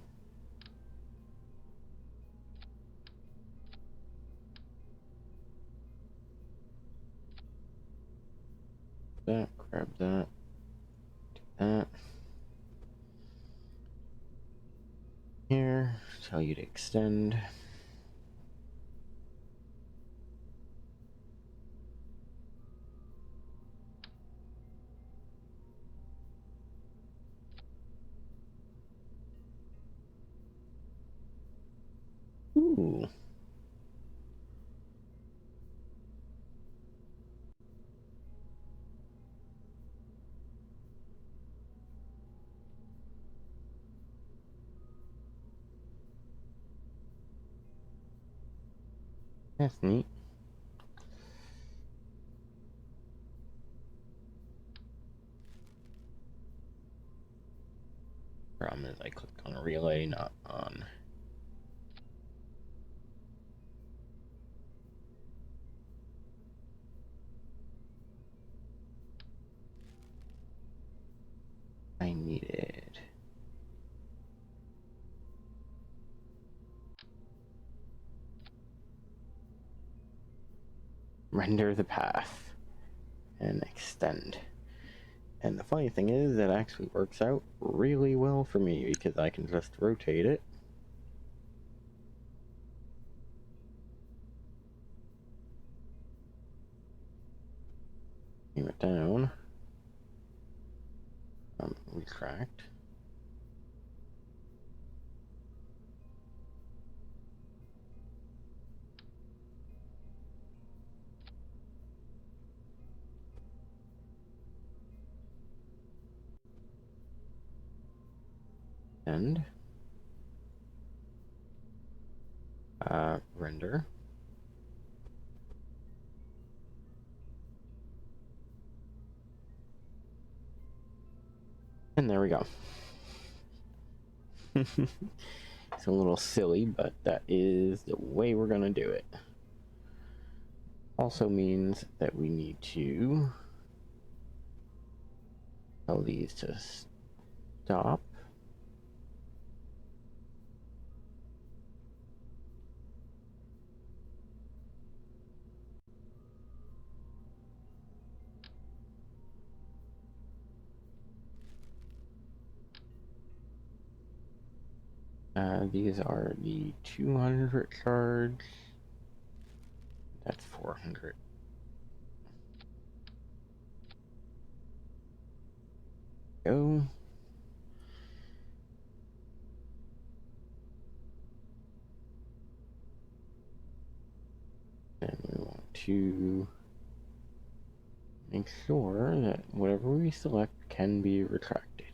That, grab that, do that. Here, tell you to extend. Ooh. That's neat. Problem is I clicked on a relay, not on. I needed. Render the path and extend. And the funny thing is, it actually works out really well for me because I can just rotate it. Aim it down. Retract. And render. And there we go. It's a little silly, but that is the way we're gonna do it. Also means that we need to tell these to stop. These are the 200 charge. That's 400. Go. And we want to make sure that whatever we select can be retracted.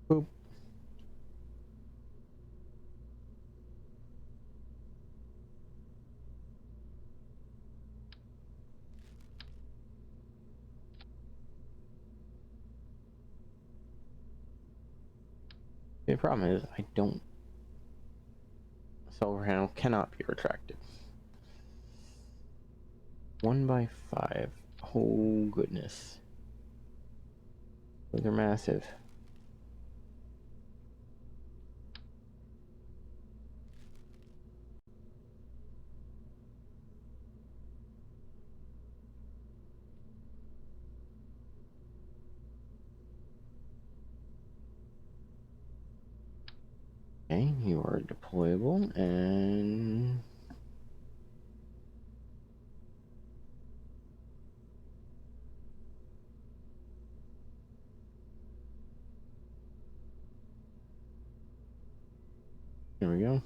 Boop. The problem is I don't. Solar panel cannot be retracted. 1x5. Oh goodness. Those are massive. Okay, you are deployable and there we go.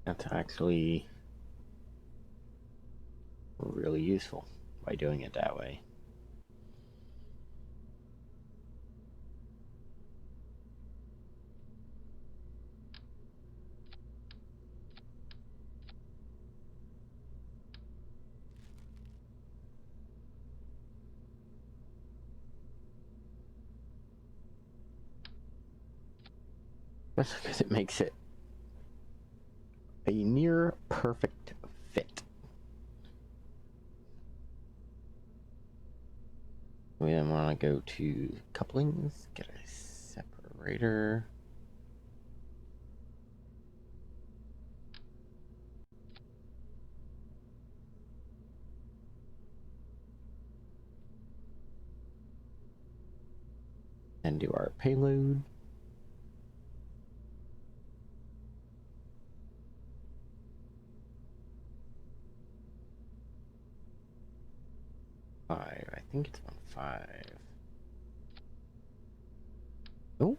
That's actually really useful by doing it that way. That's because it makes it a near perfect fit. We then want to go to couplings, get a separator. And do our payload. Five. I think it's on 5. Oh.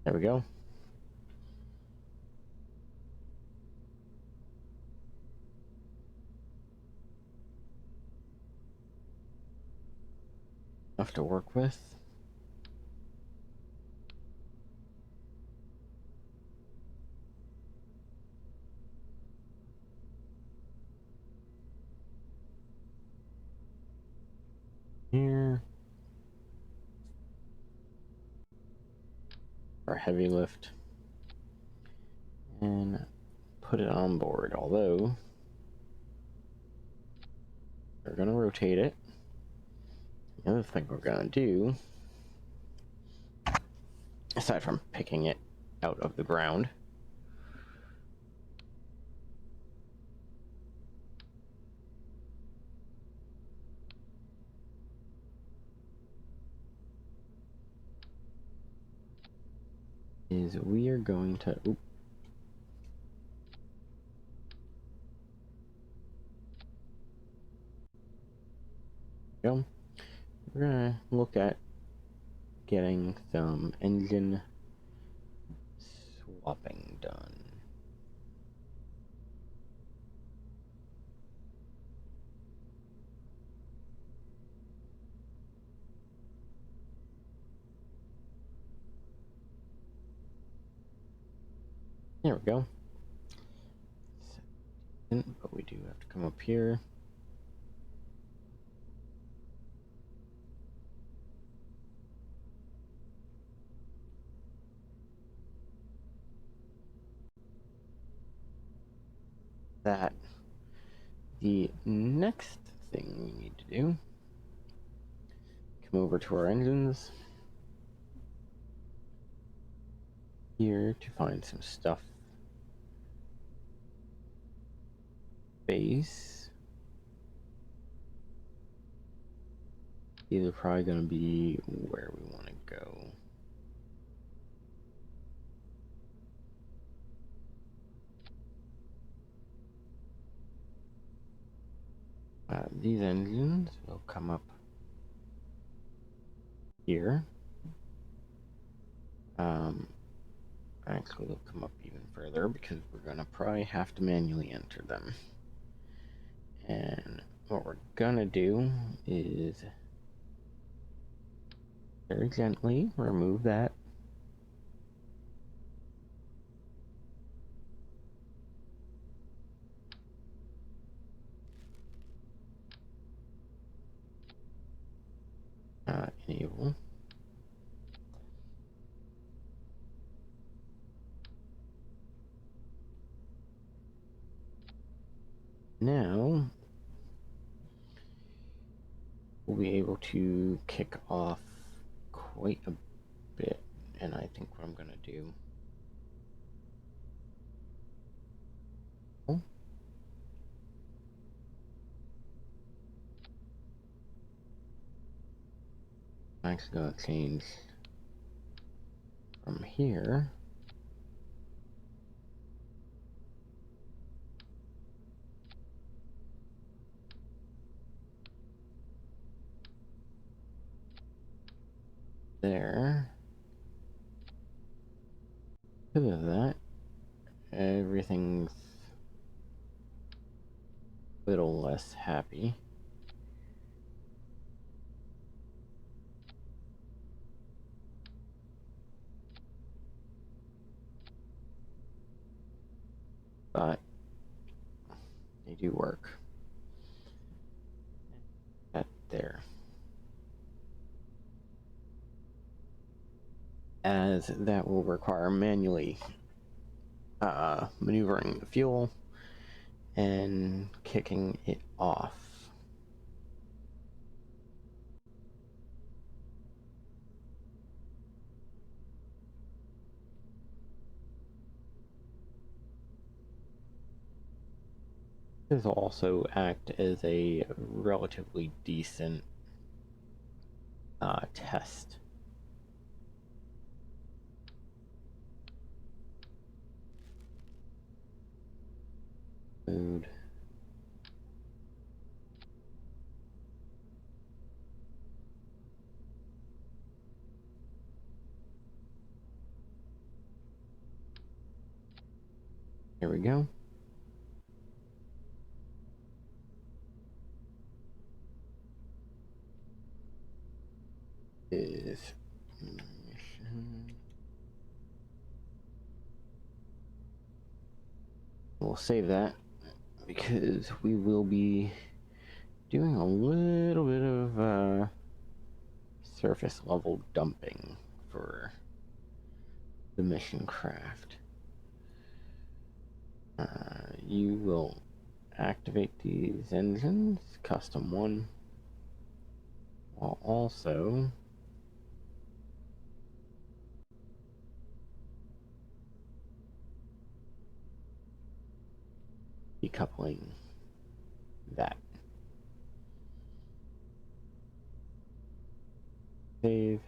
There we go. Enough to work with. Here. Our heavy lift. And put it on board, although we're going to rotate it. The other thing we're going to do, aside from picking it out of the ground, is we are going to... Oop. Go. we're gonna look at getting some engine swapping done. There we go. But we do have to come up here. That the next thing we need to do, come over to our engines here to find some stuff. Base. These are probably going to be where we want to go. These engines will come up here. Actually, they'll come up even further because we're going to probably have to manually enter them. And what we're going to do is very gently remove that. Enable. Now we'll be able to kick off quite a bit, and I think what I'm going to do, I'm actually going to change from here there. Because of that, everything's a little less happy. But they do work. That there. As that will require manually maneuvering the fuel and kicking it off. This will also act as a relatively decent test. Food. Here we go. Is we'll save that because we will be doing a little bit of surface level dumping for the mission craft. You will activate these engines, custom one, while also decoupling that. Save,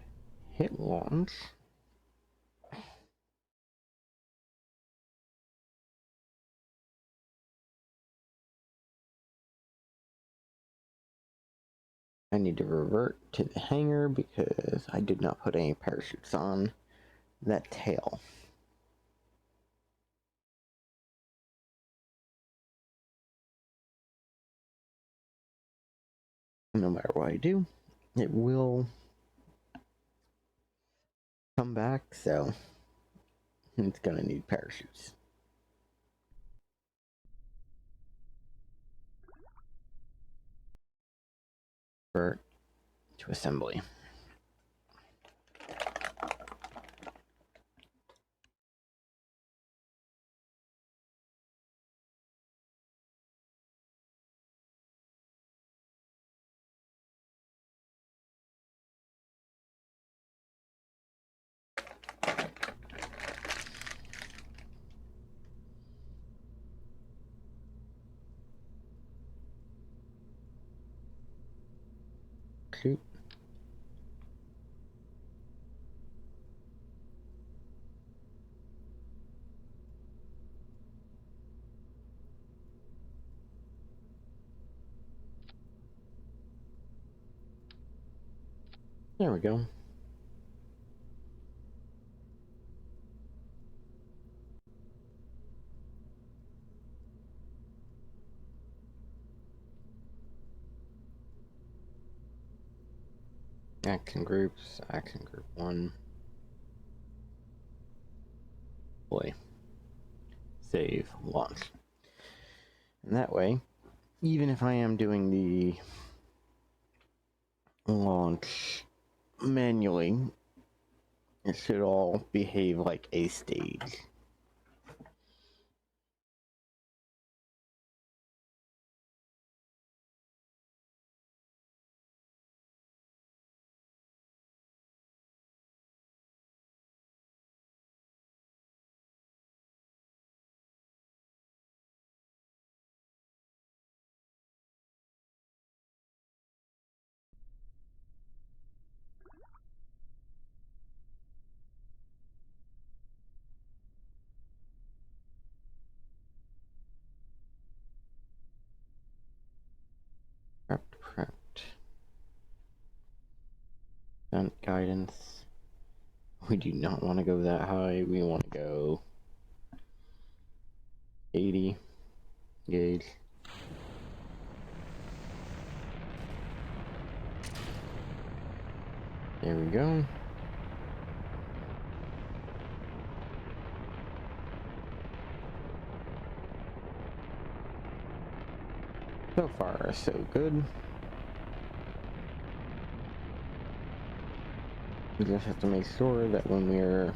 hit launch. I need to revert to the hangar because I did not put any parachutes on that tail. No matter what I do, it will come back, so it's gonna need parachutes. Revert to assembly. Shoot. There we go. Action groups, action group 1. Boy. Save, launch. And that way, even if I am doing the launch manually, it should all behave like a stage. Prepped. Stunt guidance. We do not want to go that high. We want to go 80 gauge. There we go. So far, so good. We just have to make sure that when we're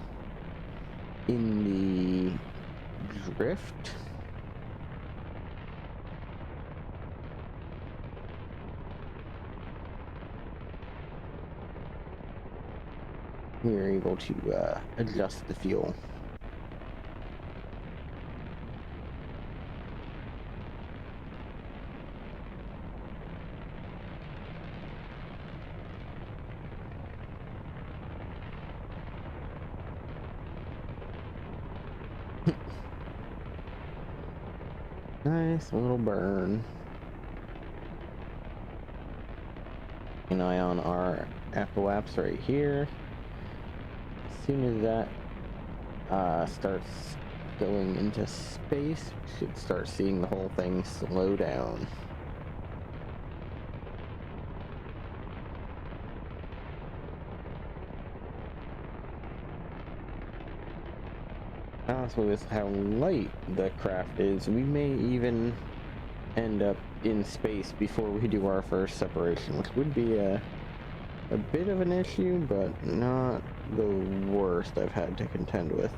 in the drift, we're able to adjust the fuel. Nice little burn. An eye on our apoapse right here. As soon as that starts going into space, we should start seeing the whole thing slow down. Honestly, with how light the craft is, we may even end up in space before we do our first separation, which would be a bit of an issue, but not the worst I've had to contend with.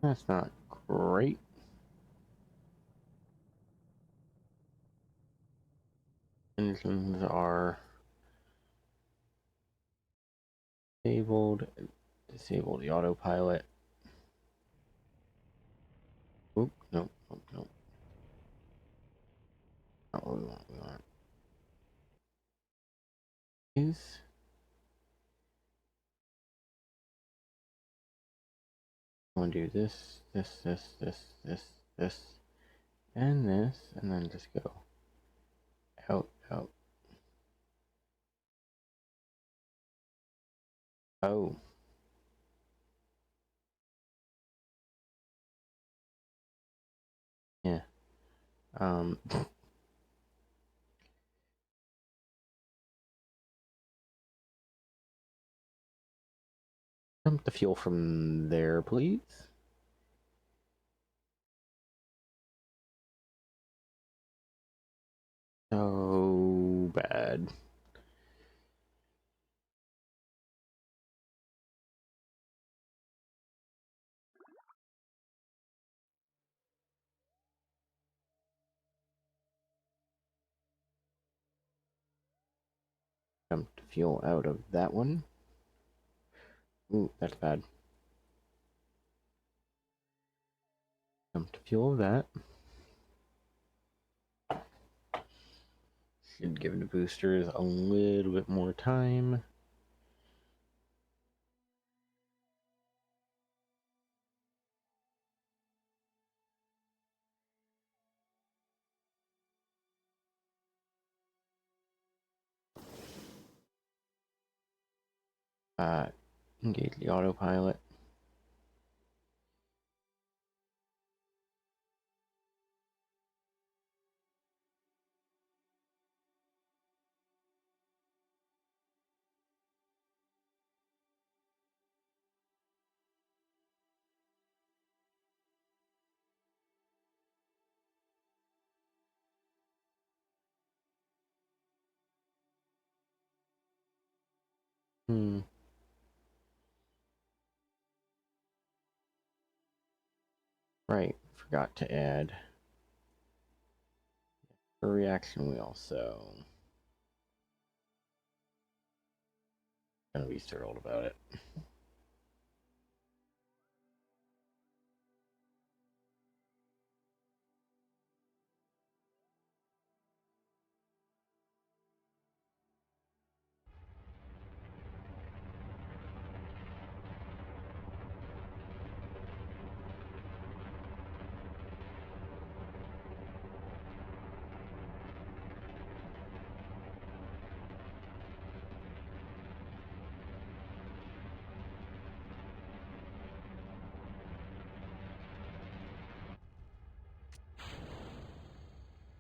That's not great. Engines are Disabled. Disable the autopilot. Oop, nope, nope, nope. Not what we want. We want is. I want to do this, this, and this, and then just go out, out. Oh. Yeah. Dump the fuel from there, please. So bad. Dumped fuel out of that one. Ooh, that's bad. Dumped fuel of that. Should give the boosters a little bit more time. Engage the autopilot. Right, forgot to add a reaction wheel, so gonna be thrilled about it.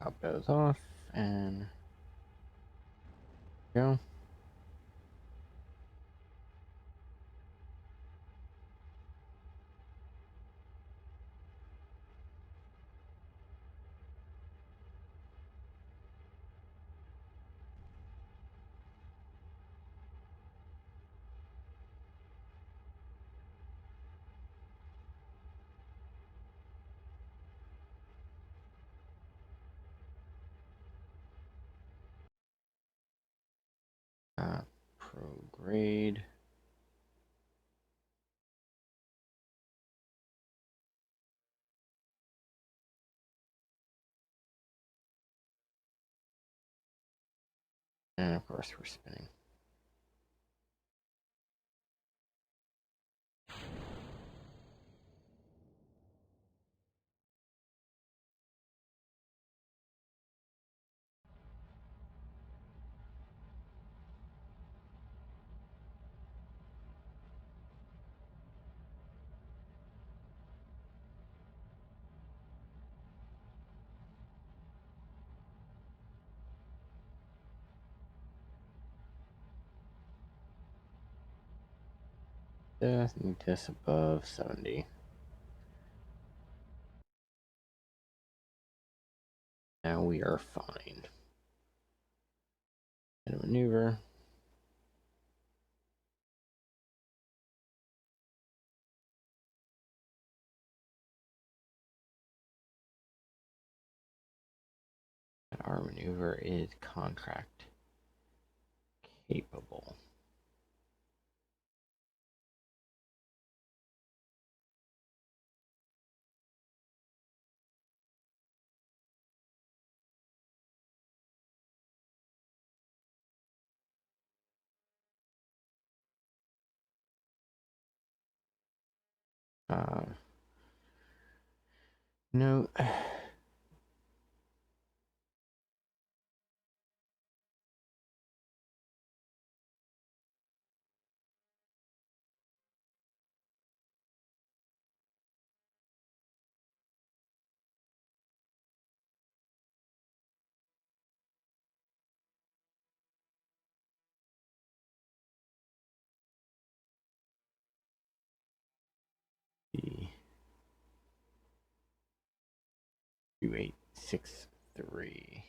Top those off and go. Prograde. And of course we're spinning. Need this above 70. Now we are fine. And a maneuver. And our maneuver is contract capable. Uh, no. The 2863.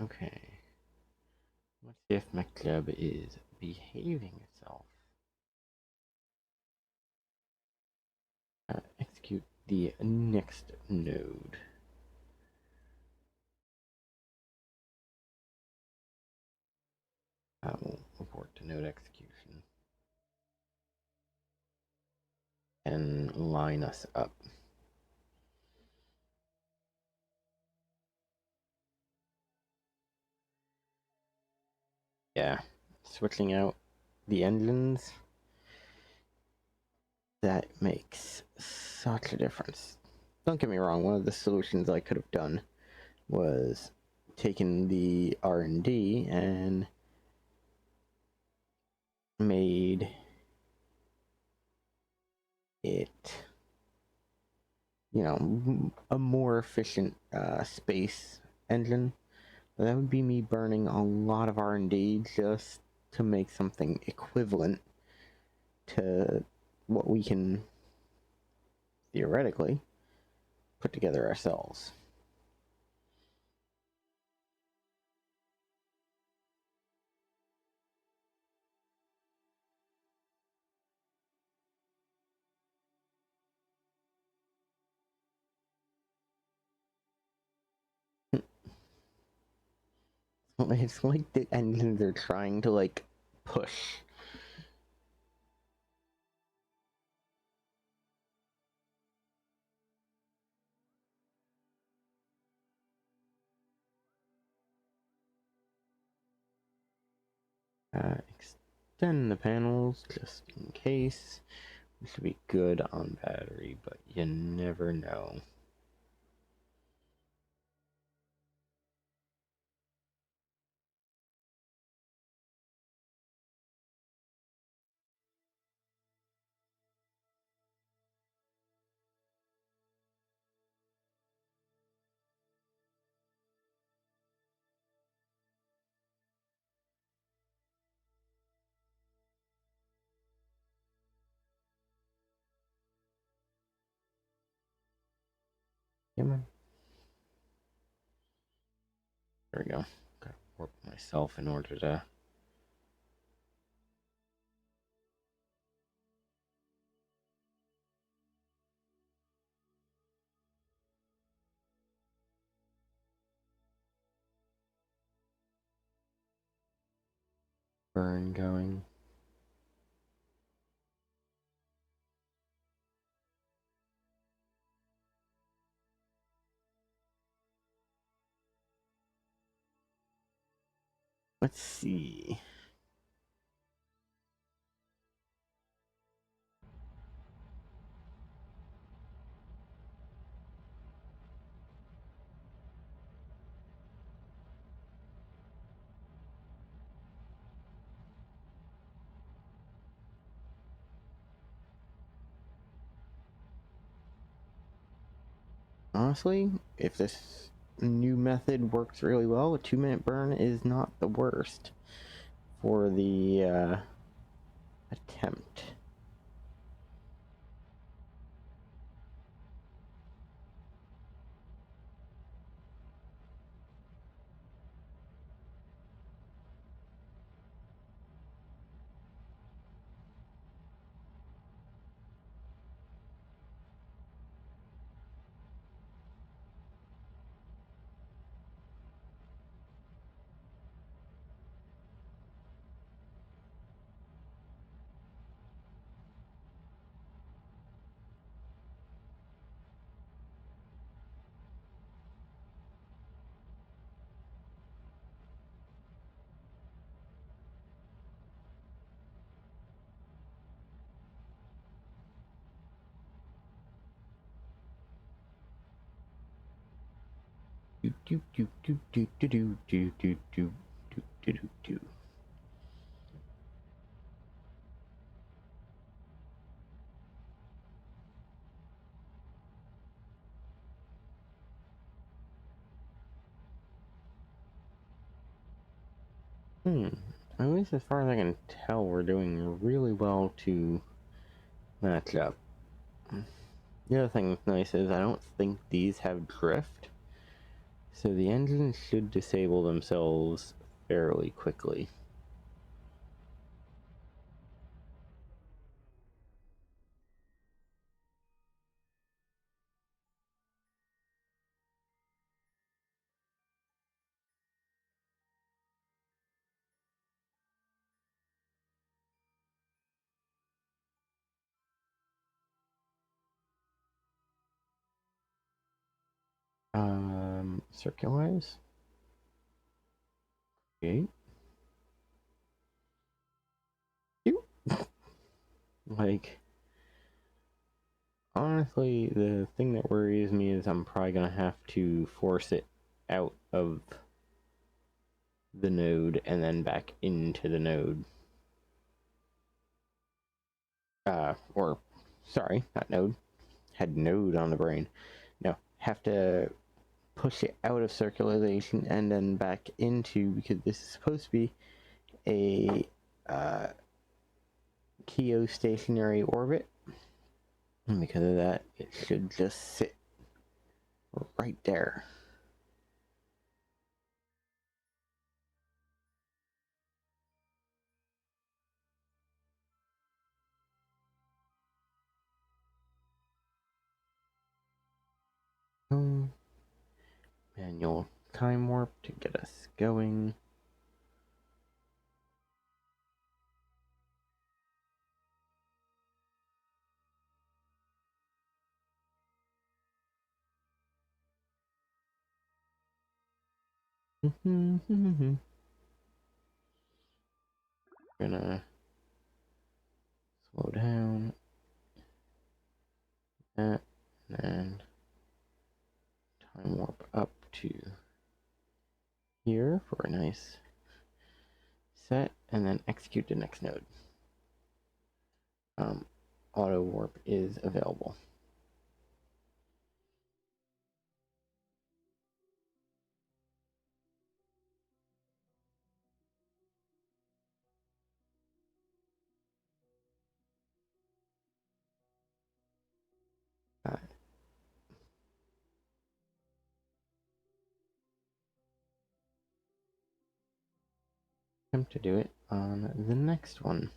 Okay. Let's see if my club is behaving itself. Execute the next node. That will report to node execution and line us up. Yeah, switching out the engines, that makes such a difference. Don't get me wrong, one of the solutions I could have done was taken the R&D and made it, you know, a more efficient space engine. But that would be me burning a lot of R&D just to make something equivalent to what we can theoretically put together ourselves. It's like the engines are trying to like push. Extend the panels just in case. We should be good on battery, but you never know. Yeah, man. There we go. Gotta warp myself in order to. Burn going. Let's see. Honestly, if this new method works really well, a 2-minute burn is not the worst for the attempt. At least as far as I can tell, we're doing really well to match up. The other thing that's nice is I don't think these have drift, so the engines should disable themselves fairly quickly. Circularize? Okay. Like, honestly, the thing that worries me is I'm probably gonna have to force it out of the node and then back into the node. Or, sorry, not node. Had node on the brain. No, have to push it out of circularization and then back into, because this is supposed to be a geostationary orbit. And because of that, it should just sit right there. Manual time warp to get us going. Gonna slow down that and time warp up to here for a nice set, and then execute the next node. Auto warp is available. Attempt to do it on the next one.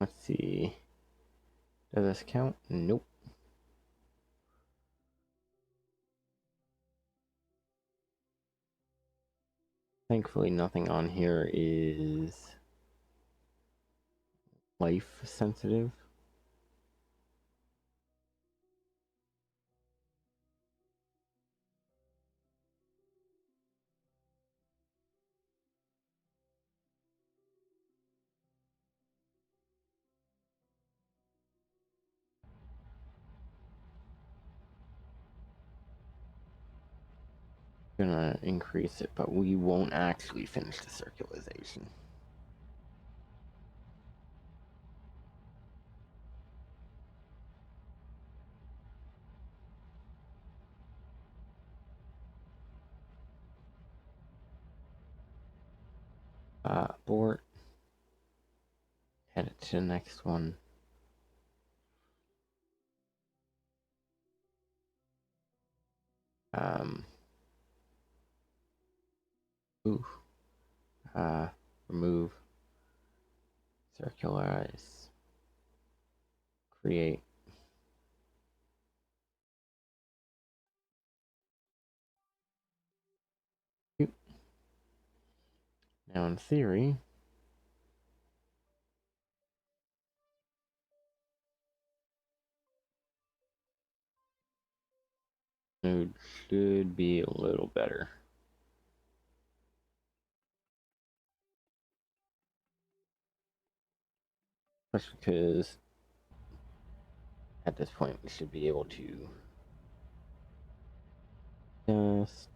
Let's see. Does this count? Nope. Thankfully, nothing on here is life sensitive. Gonna increase it, but we won't actually finish the circularization. Abort. Head it to the next one. Ooh. Remove. Circularize. Create. Now, in theory, It should be a little better. Especially because at this point we should be able to just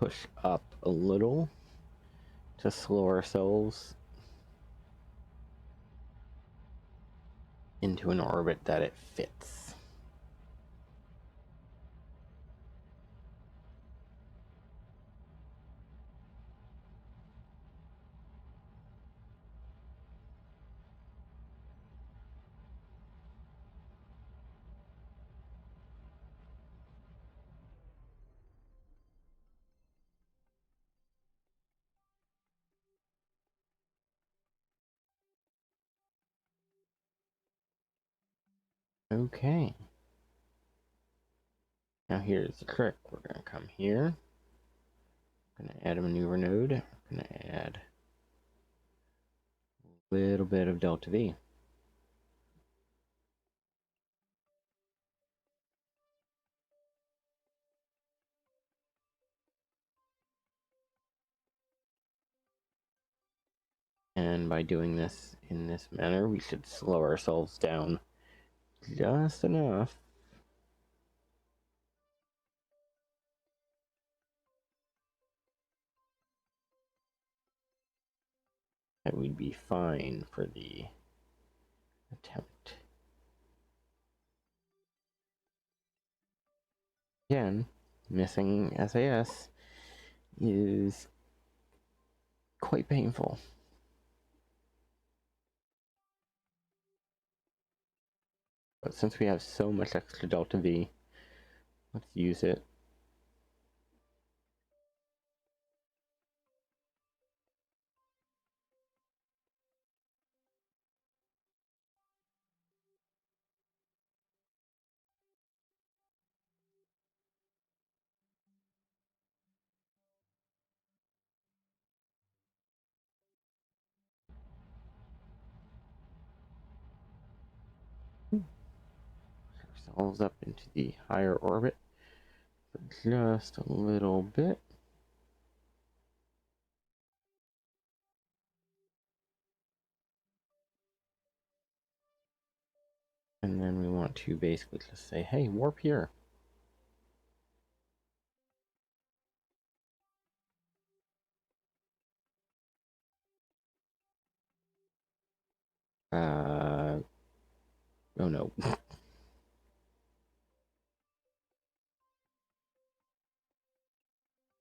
push up a little to slow ourselves into an orbit that it fits. Okay. Now here's the trick. We're going to come here. We're going to add a maneuver node. We're going to add a little bit of delta V. And by doing this in this manner, we should slow ourselves down just enough that we'd be fine for the attempt. Again, missing SAS is quite painful. But since we have so much extra delta V, let's use it. Ourselves up into the higher orbit for just a little bit. And then we want to basically just say, hey, warp here. Oh no.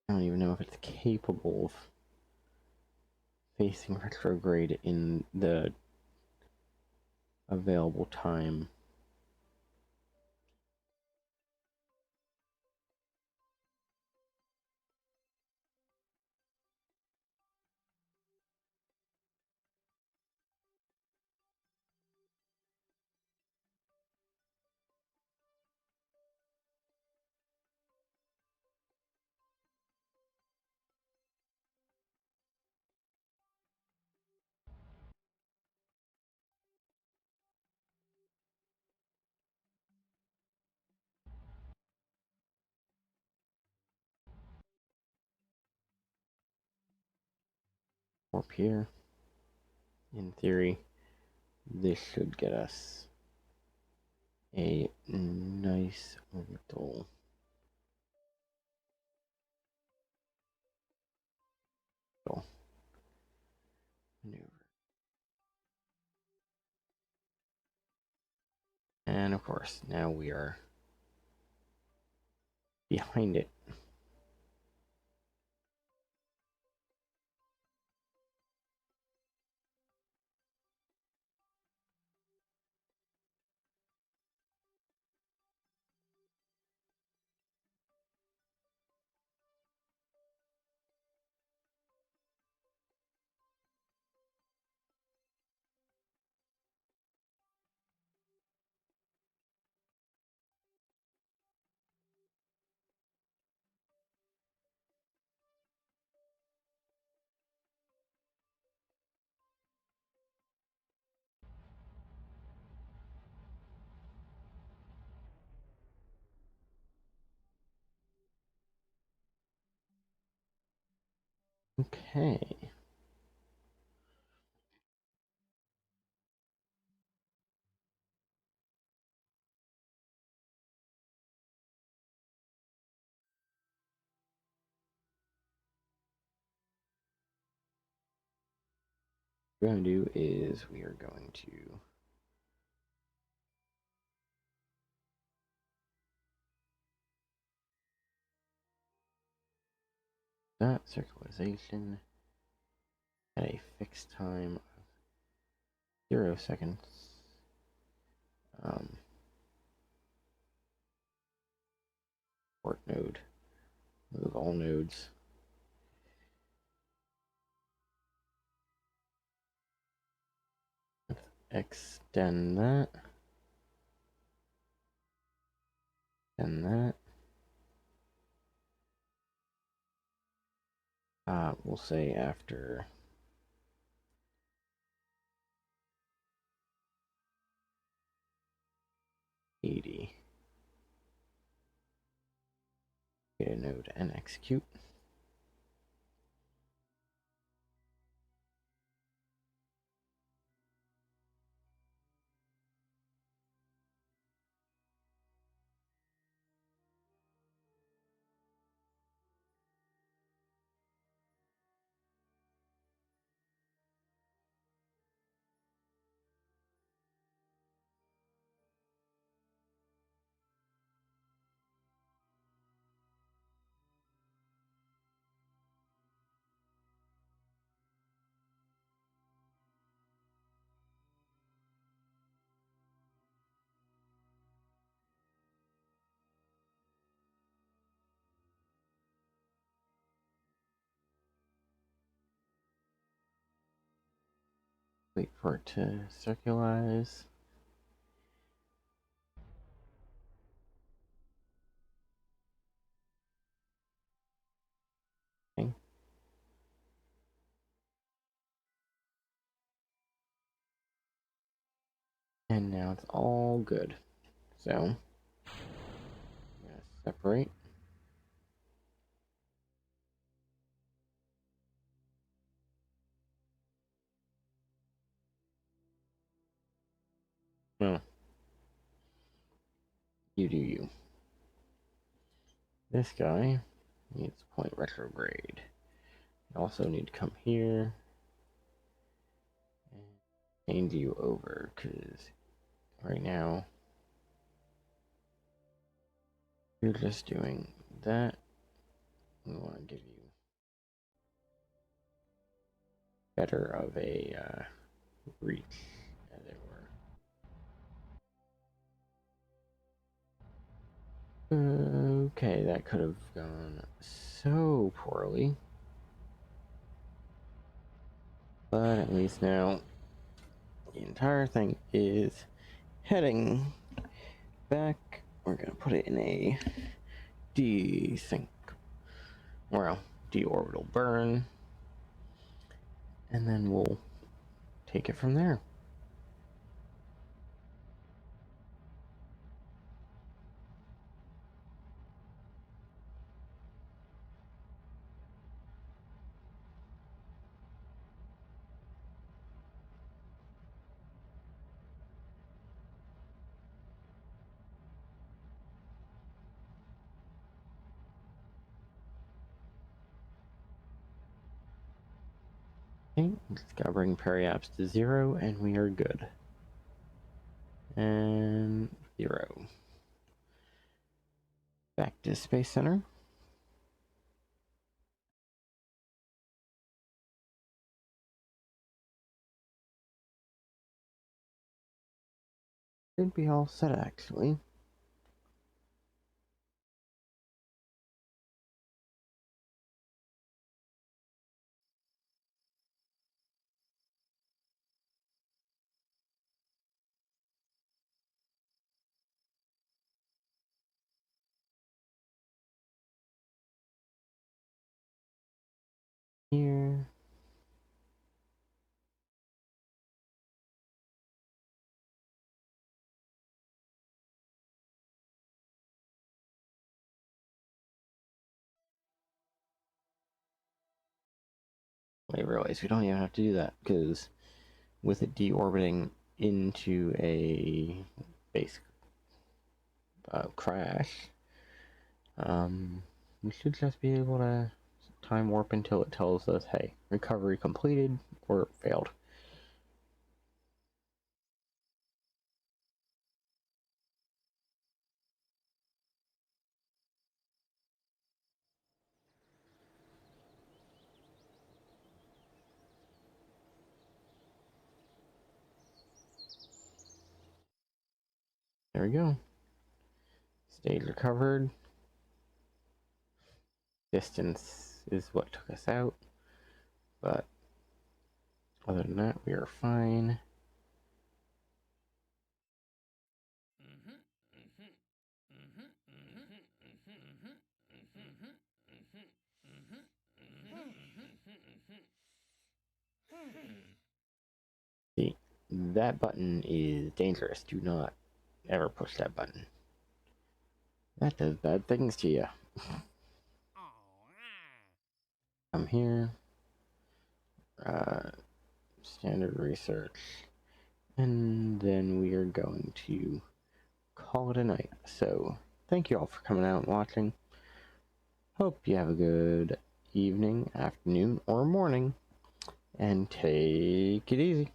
I don't even know if it's capable of facing retrograde in the available time. Warp here. In theory, this should get us a nice orbital maneuver. And of course, now we are behind it. Okay. What we're going to do is we are going to that circularization at a fixed time of 0 seconds. Port node. Move all nodes. Let's extend that. And that. We'll say after 80. Get a node and execute. Wait for it to circularize. Okay. And now it's all good. So, I'm gonna separate. Well, you do you. This guy needs point retrograde. You also need to come here and change you over, because right now you're just doing that. We want to give you better of a reach, as it were. Okay, that could have gone so poorly. But at least now the entire thing is heading back. We're gonna put it in a desync, well, deorbital burn, and then we'll take it from there. Okay, just gotta bring periaps to 0, and we are good. And 0. Back to Space Center. Should be all set, actually. Here. I realize we don't even have to do that, because with it deorbiting into a base crash, we should just be able to time warp until it tells us, hey, recovery completed or failed. There we go. Stage recovered. Distance is what took us out, but other than that, we are fine. See, that button is dangerous. Do not ever push that button. That does bad things to you. I'm here. Standard research. And then we are going to call it a night. So, thank you all for coming out and watching. Hope you have a good evening, afternoon, or morning. And take it easy.